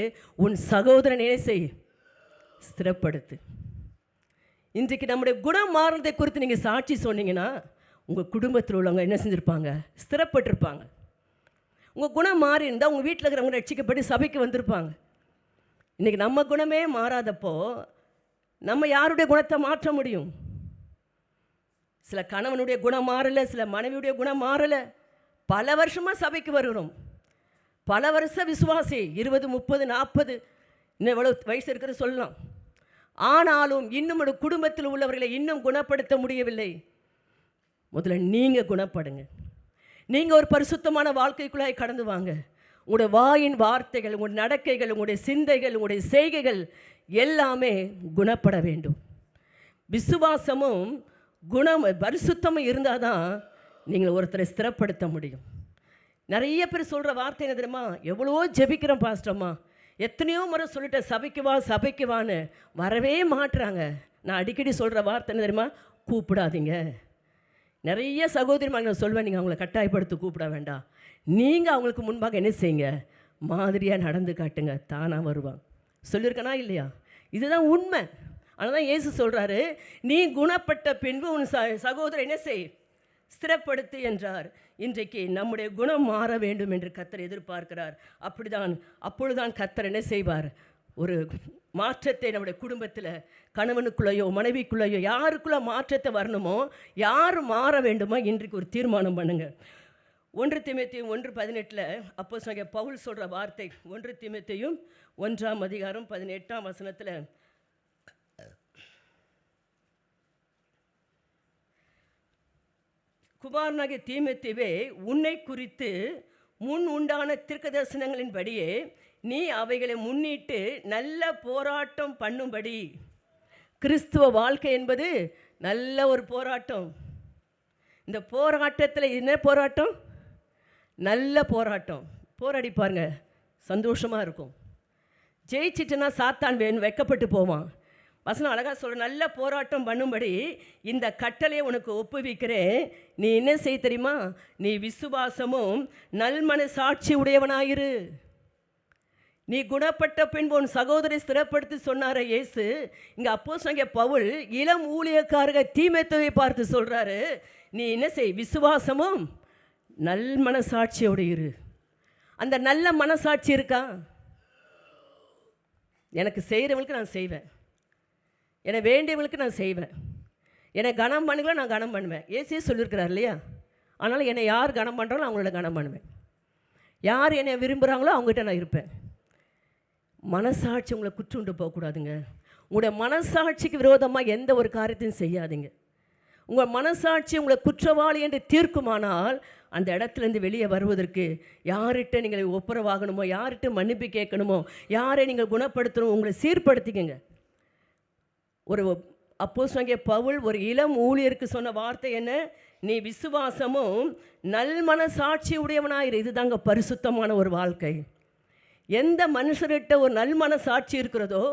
உன் சகோதரனே செய், ஸ்திரப்படுத்து. இன்றைக்கு நம்முடைய குணம் மாறுறதை குறித்து நீங்கள் சாட்சி சொன்னீங்கன்னா உங்கள் குடும்பத்தில் உள்ளவங்க என்ன செஞ்சுருப்பாங்க? ஸ்திரப்பட்டிருப்பாங்க. உங்கள் குணம் மாறி இருந்தால் உங்கள் வீட்டில் இருக்கிறவங்க ரட்சிக்கப்பட்டு சபைக்கு வந்திருப்பாங்க. இன்றைக்கி நம்ம குணமே மாறாதப்போ நம்ம யாருடைய குணத்தை மாற்ற முடியும்? சில கணவனுடைய குணம் மாறலை, சில மனைவியுடைய குணம் மாறலை. பல வருஷமாக சபைக்கு வருகிறோம், பல வருஷ விசுவாசி, 20, 30, 40 இன்னும் எவ்வளோ வயசு இருக்கிறது சொல்லலாம். ஆனாலும் இன்னும் ஒரு குடும்பத்தில் உள்ளவர்களை இன்னும் குணப்படுத்த முடியவில்லை. முதல்ல நீங்கள் குணப்படுங்க. நீங்கள் ஒரு பரிசுத்தமான வாழ்க்கைக்குள்ளாய் கடந்து வாங்க. உங்களுடைய வாயின் வார்த்தைகள், உங்களுடைய நடக்கைகள், உங்களுடைய சிந்தைகள், உங்களுடைய செய்கைகள் எல்லாமே குணப்பட வேண்டும். விசுவாசமும் குணம் பரிசுத்தமும் இருந்தால் தான் நீங்கள் ஒருத்தரை ஸ்திரப்படுத்த முடியும். நிறைய பேர் சொல்கிற வார்த்தை என்ன தெரியுமா? எவ்வளவோ ஜெபிக்கிறோம் பாஸ்டர்மா, எத்தனையோ முறை சொல்லிட்டேன் சபைக்கு வா சபைக்கு வான்னு, வரவே மாட்டுறாங்க. நான் அடிக்கடி சொல்கிற வார்த்தை என்ன தெரியுமா? கூப்பிடாதீங்க. நிறைய சகோதரிமார்கள் சொல்வேன், நீங்கள் அவங்கள கட்டாயப்படுத்தி கூப்பிட வேண்டாம். நீங்கள் அவங்களுக்கு முன்பாக என்ன செய்யுங்க? மாதிரியாக நடந்து காட்டுங்க, தானாக வருவாங்க. சொல்லியிருக்கனா இல்லையா? இதுதான் உண்மை. ஆனால் தான் இயேசு சொல்கிறாரு, நீ குணப்பட்ட பின்பு உன் சகோதரர் என்ன செய்? ஸ்திரப்படுத்து என்றார். இன்றைக்கு நம்முடைய குணம் மாற வேண்டும் என்று கர்த்தர் எதிர்பார்க்கிறார். அப்பொழுதுதான் கர்த்தர் என்ன செய்வார்? ஒரு மாற்றத்தை நம்முடைய குடும்பத்தில், கணவனுக்குள்ளேயோ மனைவிக்குள்ளேயோ யாருக்குள்ளே மாற்றத்தை வரணுமோ, யார் மாற வேண்டுமோ இன்றைக்கு ஒரு தீர்மானம் பண்ணுங்கள். 1 தீமோத்தேயு 1:18 அப்போஸ்தலனாகிய பவுல் சொல்கிற வார்த்தை. 1 தீமோத்தேயு 1:18 குமாரனாகிய தீமோத்தேயுவே, உன்னை குறித்து முன் உண்டான தீர்க்கதரிசனங்களின்படியே நீ அவைகளை முன்னிட்டு நல்ல போராட்டம் பண்ணும்படி. கிறிஸ்துவ வாழ்க்கை என்பது நல்ல ஒரு போராட்டம். இந்த போராட்டத்தில் என்ன போராட்டம்? நல்ல போராட்டம். போராடி பாருங்க, சந்தோஷமாக இருக்கும். ஜெயிச்சிட்டுனா சாத்தான் வெக்கப்பட்டு போவான். வசனம் அழகாக சொல்கிற, நல்ல போராட்டம் பண்ணும்படி இந்த கட்டளையை உனக்கு ஒப்புவிக்கிறேன். நீ என்ன செய்ய தெரியுமா? நீ விசுவாசமும் நல்மன சாட்சி உடையவனாயிரு. நீ குணப்பட்ட பின்பு உன் சகோதரி ஸ்திரப்படுத்தி சொன்னார இயேசு. இங்கே அப்போஸ்தலனாகிய பவுல் இளம் ஊழியக்காரக தீமோத்தேயுவை பார்த்து சொல்கிறாரு, நீ என்ன செய்? விசுவாசமும் நல் மனசாட்சியோடு இரு. அந்த நல்ல மனசாட்சி இருக்கா? எனக்கு செய்கிறவங்களுக்கு நான் செய்வேன், என்னை வேண்டியவங்களுக்கு நான் செய்வேன், என்னை கனம் பண்ணுங்களோ நான் கனம் பண்ணுவேன். ஏசியே சொல்லியிருக்கிறார் இல்லையா? அதனால் என்னை யார் கனம் பண்ணுறாங்களோ அவங்களோட கனம் பண்ணுவேன். யார் என்னை விரும்புகிறாங்களோ அவங்ககிட்ட நான் இருப்பேன். மனசாட்சி உங்களை குற்றுண்டு போகக்கூடாதுங்க. உங்களுடைய மனசாட்சிக்கு விரோதமாக எந்த ஒரு காரியத்தையும் செய்யாதீங்க. உங்கள் மனசாட்சி உங்களை குற்றவாளி என்று தீர்க்குமானால் அந்த இடத்துலேருந்து வெளியே வருவதற்கு யார்கிட்ட நீங்கள் ஒப்புரவாகணுமோ, யார்கிட்ட மன்னிப்பு கேட்கணுமோ, யாரை நீங்கள் குணப்படுத்தணும், உங்களை சீர்படுத்திக்கங்க. ஒரு அப்போஸ்தலனாகிய பவுல் ஒரு இளம் ஊழியருக்கு சொன்ன வார்த்தை என்ன? நீ விசுவாசமும் நல்மனசாட்சி உடையவனாயிரு. இதுதாங்க பரிசுத்தமான ஒரு வாழ்க்கை. எந்த மனுஷர்கிட்ட ஒரு நல்மனசாட்சி இருக்கிறதோ,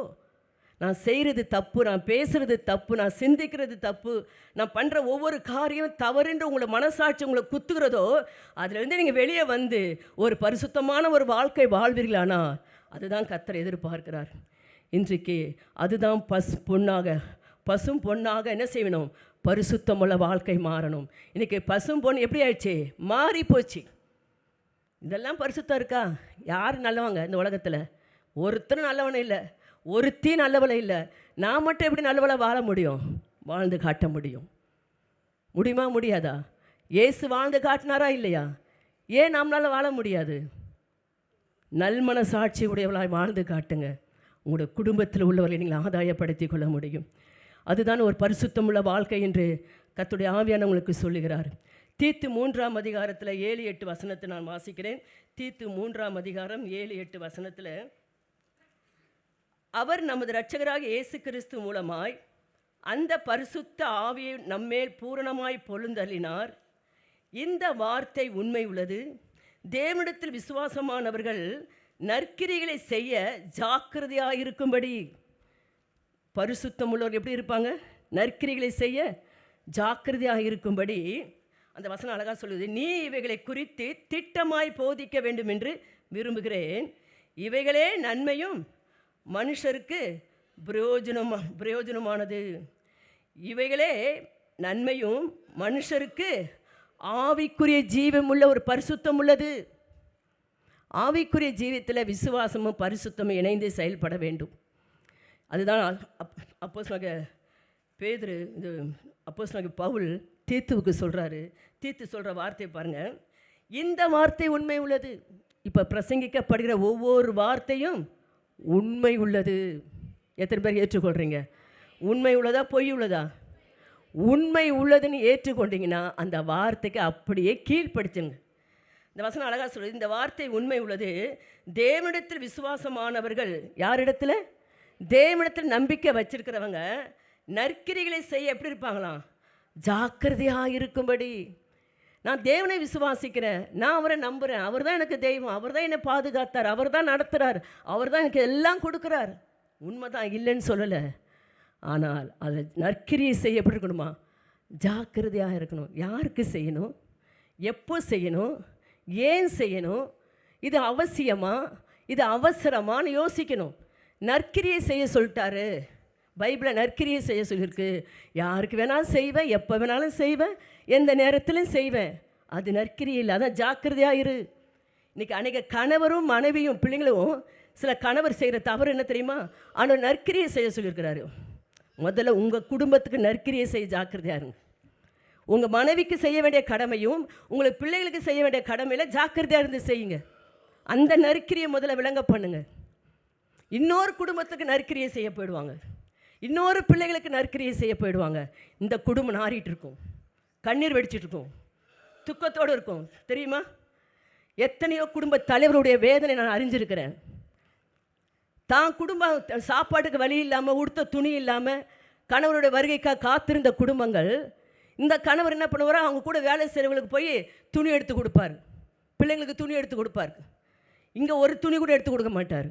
நான் செய்கிறது தப்பு, நான் பேசுகிறது தப்பு, நான் சிந்திக்கிறது தப்பு, நான் பண்ணுற ஒவ்வொரு காரியம் தவறுன்ற உங்களை மனசாட்சி உங்களை குத்துகிறதோ, அதிலிருந்து நீங்கள் வெளியே வந்து ஒரு பரிசுத்தமான ஒரு வாழ்க்கை வாழ்வீர்களானா அதுதான் கர்த்தர் எதிர்பார்க்கிறார். இன்றைக்கு அதுதான் பசும் பொண்ணாக என்ன செய்யணும்? பரிசுத்தமுள்ள வாழ்க்கை மாறணும். இன்றைக்கி பசும் பொண்ணு எப்படி ஆயிடுச்சு? மாறி போச்சு. இதெல்லாம் பரிசுத்தம் இருக்கா? யார் நல்லவங்க இந்த உலகத்தில்? ஒருத்தரும் நல்லவனே இல்லை, ஒருத்தி நல்லவளை இல்லை. நான் மட்டும் எப்படி நல்லவளை வாழ முடியும்? வாழ்ந்து காட்ட முடியுமா? முடியாதா? இயேசு வாழ்ந்து காட்டினாரா இல்லையா? ஏன் நம்மளால் வாழ முடியாது? நல்மன சாட்சி உடையவளாய் வாழ்ந்து காட்டுங்க. உங்களுடைய குடும்பத்தில் உள்ளவர்களை நீங்கள் ஆதாயப்படுத்தி கொள்ள முடியும். அதுதான் ஒரு பரிசுத்தமுள்ள வாழ்க்கை என்று கர்த்தருடைய ஆவியானவர் உங்களுக்கு சொல்லுகிறார். தீத்து 3ஆம் அதிகாரத்தில் 7-8 வசனத்தை நான் வாசிக்கிறேன். தீத்து 3ஆம் அதிகாரம் 7-8 வசனத்தில், அவர் நமது இரட்சகராக இயேசு கிறிஸ்து மூலமாய் அந்த பரிசுத்த ஆவியை நம்மேல் பூரணமாய் பொழுந்தள்ளினார். இந்த வார்த்தை உண்மை உள்ளது. தேவனிடத்தில் விசுவாசமானவர்கள் நற்கிரிகளை செய்ய ஜாக்கிரதையாயிருக்கும்படி. பரிசுத்தம் உள்ளவர் எப்படி இருப்பாங்க? நற்கிரிகளை செய்ய ஜாக்கிரதையாக இருக்கும்படி அந்த வசனம் அழகாக சொல்லுது. நீ இவைகளை குறித்து திட்டமாய் போதிக்க வேண்டும் என்று விரும்புகிறேன். இவைகளே நன்மையும் மனுஷருக்கு பிரயோஜனமானது. இவைகளே நன்மையும் மனுஷருக்கு ஆவிக்குரிய ஜீவம் உள்ள ஒரு பரிசுத்தம் உள்ளது. ஆவிக்குரிய ஜீவத்தில் விசுவாசமும் பரிசுத்தமும் இணைந்து செயல்பட வேண்டும். அதுதான் அப்போஸ்தலனாகிய பேதுரு, இது அப்போஸ்தலனாகிய பவுல் தீத்துவுக்கு சொல்கிறாரு. தீத்து சொல்கிற வார்த்தையை பாருங்கள். இந்த வார்த்தை உண்மை உள்ளது. இப்போ பிரசங்கிக்கப்படுகிற ஒவ்வொரு வார்த்தையும் உண்மை உள்ளது. எத்தனை பேர் ஏற்றுக்கொள்கிறீங்க? உண்மை உள்ளதா பொய் உள்ளதா? உண்மை உள்ளதுன்னு ஏற்றுக்கொண்டீங்கன்னா அந்த வார்த்தைக்கு அப்படியே கீழ்ப்படுத்துங்க. இந்த வசனம் அழகாக சொல்லுது. இந்த வார்த்தை உண்மை உள்ளது. தேவனிடத்தில் விசுவாசமானவர்கள், யாரிடத்தில்? தேவனிடத்தில் நம்பிக்கை வச்சிருக்கிறவங்க நற்கிரிகளை செய்ய எப்படி இருப்பாங்களாம்? ஜாக்கிரதையாக இருக்கும்படி. நான் தேவனை விசுவாசிக்கிறேன், நான் அவரை நம்புகிறேன், அவர் தான் எனக்கு தெய்வம், அவர் தான் என்னை பாதுகாத்தார், அவர் தான் நடத்துகிறார், அவர் தான் எனக்கு எல்லாம் கொடுக்குறார். உண்மை தான், இல்லைன்னு சொல்லலை. ஆனால் அதை நற்கிரியை செய்ய எப்படி இருக்கணுமா? ஜாக்கிரதையாக இருக்கணும். யாருக்கு செய்யணும்? எப்போ செய்யணும்? ஏன் செய்யணும்? இது அவசியமா? இது அவசரமானு யோசிக்கணும். நற்கிரியை செய்ய சொல்லிட்டாரு. பைபிளில் நற்கிரியை செய்ய சொல்லியிருக்கு. யாருக்கு வேணாலும் செய்வேன், எப்போ வேணாலும் செய்வேன், எந்த நேரத்திலும் செய்வேன். அது நற்கிரியை இல்லை. அதான் ஜாக்கிரதையாக இரு. இன்றைக்கி அநேக கணவரும் மனைவியும் பிள்ளைங்களும் சில கணவர் செய்கிற தவறு என்ன தெரியுமா? ஆனால் நற்கிரியை செய்ய சொல்லியிருக்கிறாரு. முதல்ல உங்கள் குடும்பத்துக்கு நற்கிரியை செய்ய ஜாக்கிரதையாக இருங்க. உங்கள் மனைவிக்கு செய்ய வேண்டிய கடமையும் உங்களுக்கு பிள்ளைகளுக்கு செய்ய வேண்டிய கடமையில் ஜாக்கிரதையாக இருந்து செய்யுங்க. அந்த நற்கிரியை முதல்ல விளங்க பண்ணுங்க. இன்னொரு குடும்பத்துக்கு நற்கிரியை செய்ய போயிடுவாங்க, இன்னொரு பிள்ளைகளுக்கு நற்கிரியை செய்ய போயிடுவாங்க. இந்த குடும்பம் நாறிட்டு இருக்கும், கண்ணீர் வெடிச்சிட்டு இருக்கும், துக்கத்தோடு இருக்கும். தெரியுமா? எத்தனையோ குடும்ப தலைவருடைய வேதனை நான் அறிஞ்சிருக்கிறேன். தான் குடும்பம் சாப்பாட்டுக்கு வழி இல்லாமல், உடுத்த துணி இல்லாமல், கணவருடைய வருகைக்காக காத்திருந்த குடும்பங்கள், இந்த கணவர் என்ன பண்ணுவாரோ அவங்க கூட வேலை செய்கிறவங்களுக்கு போய் துணி எடுத்து கொடுப்பார், பிள்ளைங்களுக்கு துணி எடுத்து கொடுப்பார். இங்கே ஒரு துணி கூட எடுத்து கொடுக்க மாட்டார்.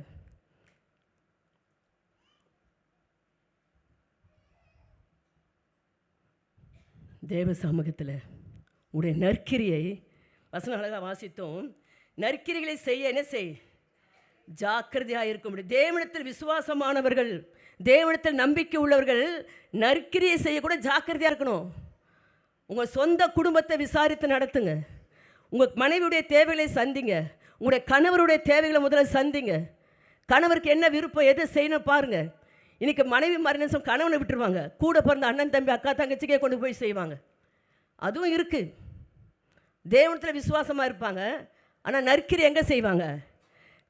தேவ சமூகத்தில் உடைய நற்கிரியை வசனம் அழகாக வாசித்தோம். நற்கிரிகளை செய்ய என்ன செய்? ஜாக்கிரதையாக இருக்க முடியும். தேவனிடத்தில் விசுவாசமானவர்கள், தேவனிடத்தில் நம்பிக்கை உள்ளவர்கள் நற்கிரியை செய்யக்கூட ஜாக்கிரதையாக இருக்கணும். உங்கள் சொந்த குடும்பத்தை விசாரித்து நடத்துங்க. உங்கள் மனைவியுடைய தேவைகளை சந்திங்க. உங்களுடைய கணவருடைய தேவைகளை முதல்ல சந்திங்க. கணவருக்கு என்ன விருப்பம், எதை செய்யணும் பாருங்கள். இன்றைக்கி மனைவி மரணம் கணவனை விட்டுருவாங்க, கூட பிறந்த அண்ணன் தம்பி அக்கா தங்கச்சிக்கே கொண்டு போய் செய்வாங்க. அதுவும் இருக்குது. தேவனத்தில் விசுவாசமாக இருப்பாங்க, ஆனால் நற்கிரி எங்கே செய்வாங்க?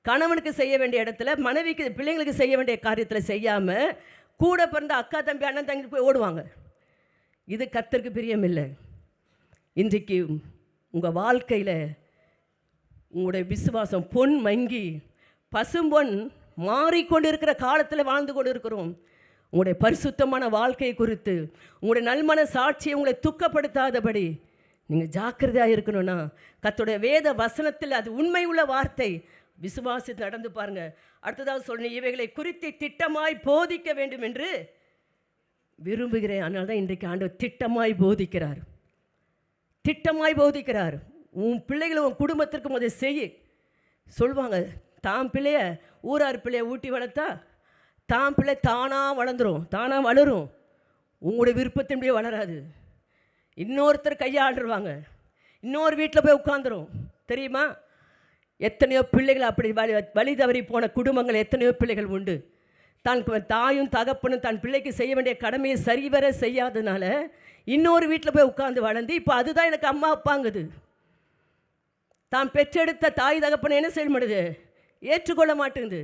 கணவனுக்கு செய்ய வேண்டிய இடத்துல, மனைவிக்கு பிள்ளைங்களுக்கு செய்ய வேண்டிய காரியத்தில் செய்யாமல் கூட பிறந்த அக்கா தம்பி அண்ணன் தங்கி போய் ஓடுவாங்க. இது கர்த்தருக்கு பிரியமில்லை. இன்றைக்கு உங்கள் வாழ்க்கையில் உங்களுடைய விசுவாசம் பொன் மங்கி பசும்பொன் மாறிக்கொண்டிருக்கிற காலத்தில் வாழ்ந்து கொண்டு இருக்கிறோம். உங்களுடைய பரிசுத்தமான வாழ்க்கை குறித்து உங்களுடைய நல்மன சாட்சியை உங்களை துக்கப்படுத்தாதபடி நீங்கள் ஜாக்கிரதையாக இருக்கணும்னா கர்த்தருடைய வேத வசனத்தில் அது உண்மை உள்ள வார்த்தை. விசுவாசத்தை நடந்து பாருங்கள். அடுத்ததாக சொல்லணும், இவைகளை குறித்து திட்டமாய் போதிக்க வேண்டும் என்று விரும்புகிறேன். அதனால தான் இன்றைக்கு ஆண்டவர் திட்டமாய் போதிக்கிறார். திட்டமாய் போதிக்கிறார். உன் பிள்ளைகளை உன் குடும்பத்திற்கு முதல் செய்ய சொல்லுவாங்க. தான் பிள்ளைய ஊரார் பிள்ளைய ஊட்டி வளர்த்தா தான் பிள்ளை தானாக வளர்ந்துடும், தானாக வளரும். உங்களுடைய விருப்பத்தின்படியே வளராது. இன்னொருத்தர் கையாண்டுருவாங்க, இன்னொரு வீட்டில் போய் உட்காந்துரும். தெரியுமா? எத்தனையோ பிள்ளைகள் அப்படி வழி தவறி போன குடும்பங்கள் எத்தனையோ பிள்ளைகள் உண்டு. தான் தாயும் தகப்பனும் தன் பிள்ளைக்கு செய்ய வேண்டிய கடமையை சரிவர செய்யாததுனால இன்னொரு வீட்டில் போய் உட்காந்து வளர்ந்து இப்போ அதுதான் எனக்கு அம்மா அப்பாங்குது. தான் பெற்றெடுத்த தாய் தகப்பனை என்ன செய்ய மாட்டுது? ஏற்றுக்கொள்ள மாட்டேங்குது.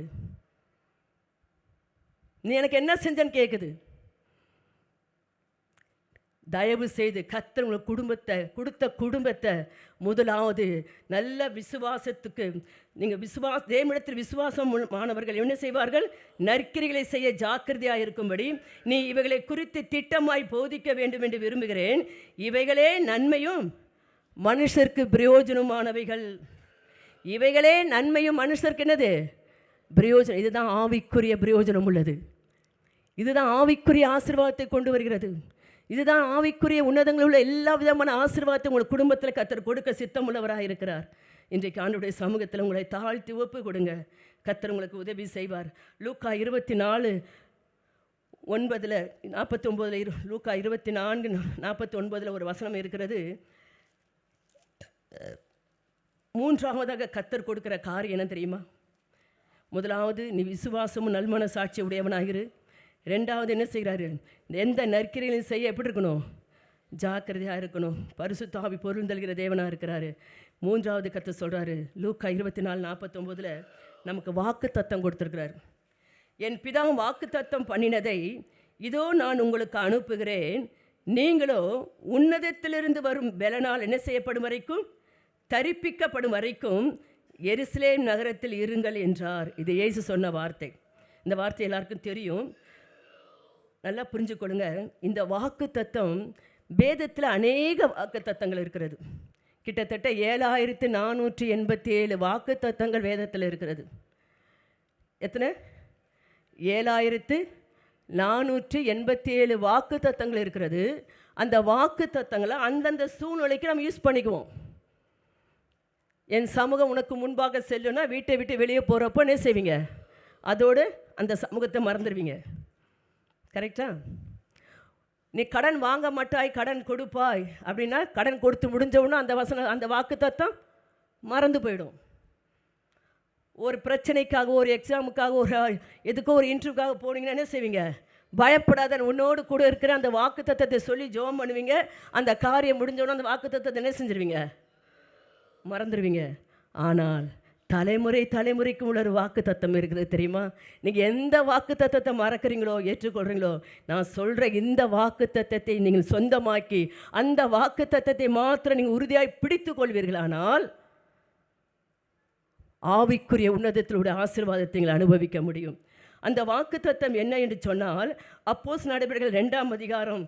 நீ எனக்கு என்ன செஞ்சன்னு கேட்குது. தயவு செய்து கர்த்தர் உங்கள் கொடுத்த குடும்பத்தை முதலாவது நல்ல விசுவாசத்துக்கு நீங்கள் தேவனிடத்தில் விசுவாசம் மாணவர்கள் என்ன செய்வார்கள்? நற்கிரிகளை செய்ய ஜாக்கிரதையாக இருக்கும்படி நீ இவைகளை குறித்து திட்டமாய் போதிக்க வேண்டும் என்று விரும்புகிறேன். இவைகளே நன்மையும் மனுஷருக்கு பிரயோஜனமானவைகள். இவைகளே நன்மையும் மனுஷருக்கு என்னது? பிரயோஜனம். இதுதான் ஆவிக்குரிய பிரயோஜனம் உள்ளது. இதுதான் ஆவிக்குரிய ஆசீர்வாதத்தை கொண்டு வருகிறது. இதுதான் ஆவிக்குரிய உன்னதங்களில் உள்ள எல்லா விதமான ஆசீர்வாதத்தை உங்கள் குடும்பத்தில் கர்த்தர் கொடுக்க சித்தம் உள்ளவராக இருக்கிறார். இன்றைக்கு ஆண்டவருடைய சமூகத்தில் உங்களை தாழ்த்தி ஒப்பு கொடுங்க. கர்த்தர் உங்களுக்கு உதவி செய்வார். லூக்கா 24:9 லூக்கா 24:49 ஒரு வசனம் இருக்கிறது. மூன்றாவதாக கர்த்தர் கொடுக்கிற காரியம் என்ன தெரியுமா? முதலாவது, நீ விசுவாசமும் நல்மன சாட்சி உடையவனாகிரு. ரெண்டாவது என்ன செய்கிறாரு? எந்த நற்கிரிகளையும் செய்ய எப்படி இருக்கணும்? ஜாக்கிரதையாக இருக்கணும். பரிசுத்த ஆவி பொருள்தல்கிற தேவனாக இருக்கிறாரு. மூன்றாவது கர்த்தர் சொல்கிறாரு, லூக்கா 24:49 நமக்கு வாக்கு தத்தம் கொடுத்துருக்கிறார். என் பிதா வாக்கு தத்தம் பண்ணினதை இதோ நான் உங்களுக்கு அனுப்புகிறேன். நீங்களோ உன்னதத்திலிருந்து வரும் பெலனால் என்ன செய்யப்படும் வரைக்கும், தரிப்பிக்கப்படும் வரைக்கும் எருசலேம் நகரத்தில் இருங்கள் என்றார். இது இயேசு சொன்ன வார்த்தை. இந்த வார்த்தை எல்லாருக்கும் தெரியும். நல்லா புரிஞ்சுக்கொள்ளுங்க. இந்த வாக்கு தத்தம் வேதத்தில் அநேக வாக்கு தத்தங்கள் இருக்கிறது. கிட்டத்தட்ட 7487 வாக்கு தத்தங்கள் வேதத்தில் இருக்கிறது. எத்தனை? 7487 வாக்கு தத்தங்கள் இருக்கிறது. அந்த வாக்கு தத்தங்களை அந்தந்த சூழ்நிலைக்கு நம்ம யூஸ் பண்ணிக்குவோம். என் சமூகம் உனக்கு முன்பாக செல்லுன்னா வீட்டை விட்டு வெளியே போகிறப்போ என்ன செய்வீங்க? அதோடு அந்த சமூகத்தை மறந்துடுவீங்க. கரெக்டா? நீ கடன் வாங்க மாட்டாய், கடன் கொடுப்பாய் அப்படின்னா கடன் கொடுத்து முடிஞ்சவுன்னா அந்த வாக்கு தத்தம் மறந்து போயிடும். ஒரு பிரச்சனைக்காக, ஒரு எக்ஸாமுக்காக, ஒரு எதுக்கோ ஒரு இன்டர்வியூக்காக போனீங்கன்னா என்ன செய்வீங்க? பயப்படாத, உன்னோடு கூட இருக்கிற அந்த வாக்கு தத்தத்தை சொல்லி ஜெபம் பண்ணுவீங்க. அந்த காரியம் முடிஞ்சோன்னா அந்த வாக்கு தத்தத்தை என்ன செஞ்சிருவீங்க? மறந்துடுவீங்க. ஆனால் தலைமுறைக்கு உள்ள ஒரு வாக்கு தத்தம் இருக்கிறது தெரியுமா? நீங்கள் எந்த வாக்கு தத்தத்தை மறக்கிறீங்களோ, ஏற்றுக்கொள்கிறீங்களோ, நான் சொல்கிற இந்த வாக்கு தத்தத்தை நீங்கள் சொந்தமாக்கி அந்த வாக்கு தத்தத்தை மாத்திரம் நீங்கள் உறுதியாய் பிடித்து கொள்வீர்களானால் ஆவிக்குரிய உன்னதத்திலுடைய ஆசீர்வாதத்தை நீங்கள் அனுபவிக்க முடியும். அந்த வாக்கு தத்தம் என்ன என்று சொன்னால், அப்போஸ்தலர் நடபடிகள் 2ஆம் அதிகாரம்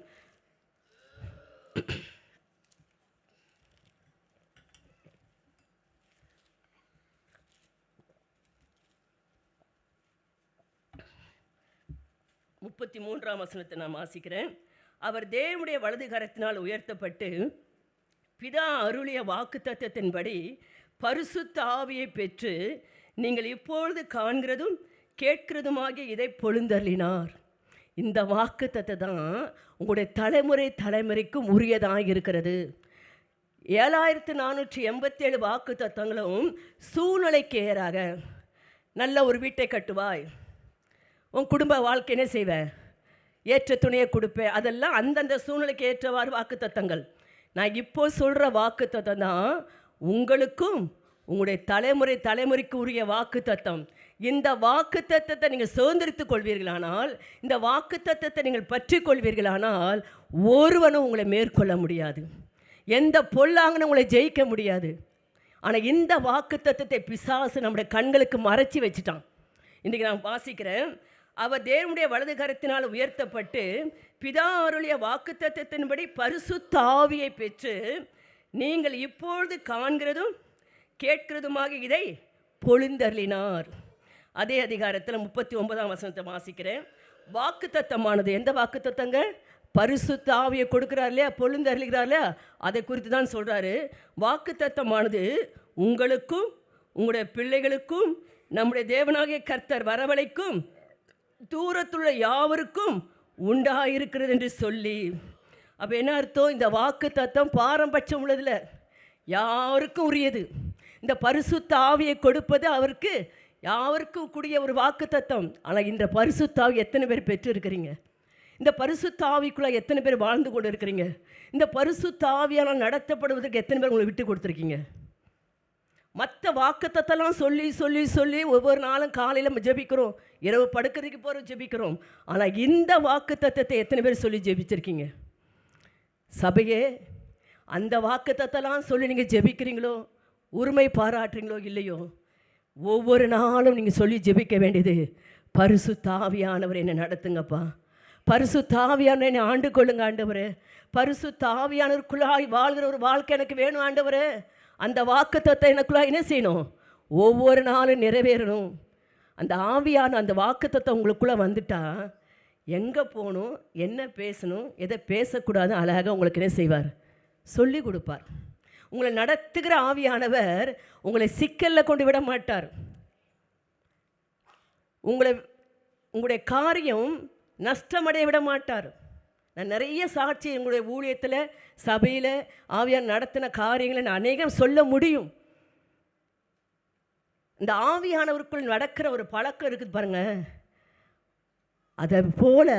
33ஆம் வசனத்தை நான் வாசிக்கிறேன். அவர் தேவனுடைய வலது கரத்தினால் உயர்த்தப்பட்டு பிதா அருளிய வாக்கு தத்தத்தின்படி பரிசுத்த ஆவியை பெற்று நீங்கள் இப்பொழுது காண்கிறதும் கேட்கிறதுமாகிய இதை பொழுந்தள்ளினார். இந்த வாக்கு தத்தம் தான் உங்களுடைய தலைமுறைக்கும் உரியதாக இருக்கிறது. 7487 வாக்கு தத்தங்களும் சூழ்நிலைக்கு ஏறாக. நல்ல ஒரு வீட்டை கட்டுவாய், உன் குடும்ப வாழ்க்கையே செய்வேன், ஏற்ற துணையை கொடுப்பேன். அதெல்லாம் அந்தந்த சூழ்நிலைக்கு ஏற்றவாறு வாக்கு தத்தங்கள். நான் இப்போ சொல்கிற வாக்கு தத்தம் தான் உங்களுக்கும் உங்களுடைய தலைமுறைக்கு உரிய வாக்கு தத்தம். இந்த வாக்குத்தத்தத்தை நீங்கள் சுதந்திரித்துக் கொள்வீர்களானால், இந்த வாக்குத்தத்தத்தை நீங்கள் பற்றி கொள்வீர்களானால், ஒருவனும் உங்களை மேற்கொள்ள முடியாது. எந்த பொல்லாங்கனும் உங்களை ஜெயிக்க முடியாது. ஆனால் இந்த வாக்குத்தத்தத்தை பிசாசு நம்முடைய கண்களுக்கு மறைச்சி வச்சுட்டான். இன்றைக்கி நான் வாசிக்கிறேன், அவர் தேவனுடைய வலது கரத்தினால் உயர்த்தப்பட்டு பிதா அருளிய வாக்குத்தத்தத்தின்படி பரிசுத்த ஆவியை பெற்று நீங்கள் இப்பொழுது காண்கிறதும் கேட்கிறதுமாக இதை பொழிந்தருளினார். அதே அதிகாரத்தில் 39ஆம் வசனத்தை வாசிக்கிறேன். வாக்குத்தத்தமானது எந்த வாக்குத்தத்தங்க? பரிசுத்த ஆவியை கொடுக்குறார் இல்லையா, பொழிந்தருளுகிறார் இல்லையா, அதை குறித்து தான் சொல்கிறாரு. வாக்குத்தத்தமானது உங்களுக்கும் உங்களுடைய பிள்ளைகளுக்கும் நம்முடைய தேவனாகிய கர்த்தர் வரவழைக்கும் தூரத்துள்ள யாவருக்கும் உண்டாயிருக்கிறது என்று சொல்லி, அப்போ என்ன அர்த்தம்? இந்த வாக்குத்தத்தம் பாரபட்சம் உள்ளதில்லை, யாருக்கும் உரியது. இந்த பரிசுத்த ஆவியை கொடுப்பது அவருக்கு யாருக்கும் கூடிய ஒரு வாக்குத்தத்தம். ஆனால் இந்த பரிசுத்த ஆவி எத்தனை பேர் பெற்று இருக்கிறீங்க? இந்த பரிசுத்த ஆவிக்குள்ளே எத்தனை பேர் வாழ்ந்து கொண்டு இருக்கிறீங்க? இந்த பரிசுத்த ஆவியால் நடத்தப்படுவதற்கு எத்தனை பேர் உங்களை விட்டு கொடுத்துருக்கீங்க? மற்ற வாக்குத்தத்தெல்லாம் சொல்லி சொல்லி சொல்லி ஒவ்வொரு நாளும் காலையில் நம்ம ஜெபிக்கிறோம், இரவு படுக்கிறதுக்கு போகிறோம் ஜெபிக்கிறோம். ஆனால் இந்த வாக்குத்தத்தத்தை எத்தனை பேர் சொல்லி ஜெபிச்சிருக்கீங்க? சபையே, அந்த வாக்குத்தத்தெல்லாம் சொல்லி நீங்கள் ஜெபிக்கிறீங்களோ, உரிமை பாராட்டுறீங்களோ இல்லையோ, ஒவ்வொரு நாளும் நீங்கள் சொல்லி ஜெபிக்க வேண்டியது, பரிசுத்த ஆவியானவர் என்னை நடத்துங்கப்பா, பரிசுத்த ஆவியானவர் என்னை ஆண்டு கொள்ளுங்க ஆண்டவரே, பரிசுத்த ஆவியானவருக்குள்ளாய் வாழ்கிற ஒரு வாழ்க்கை எனக்கு வேணும் ஆண்டவரே. அந்த வாக்குத்தத்தத்தை எனக்குள்ளாய் என்ன செய்யணும்? ஒவ்வொரு நாளும் நிறைவேறணும். அந்த ஆவியான அந்த வாக்குத்தத்தை உங்களுக்குள்ளே வந்துட்டா எங்கே போகணும், என்ன பேசணும், எதை பேசக்கூடாது அழகாக உங்களுக்கு என்ன செய்வார்? சொல்லி கொடுப்பார். உங்களை நடத்துகிற ஆவியானவர் உங்களை சிக்கலில் கொண்டு விட மாட்டார். உங்களுடைய காரியம் நஷ்டமடைய விட மாட்டார். நான் நிறைய சாட்சி எங்களுடைய ஊழியத்தில் சபையில் ஆவியார் நடத்தின காரியங்களை நான் அநேகம் சொல்ல முடியும். இந்த ஆவியானவருக்குள் நடக்கிற ஒரு பழக்கம் இருக்குது பாருங்கள், அதை போல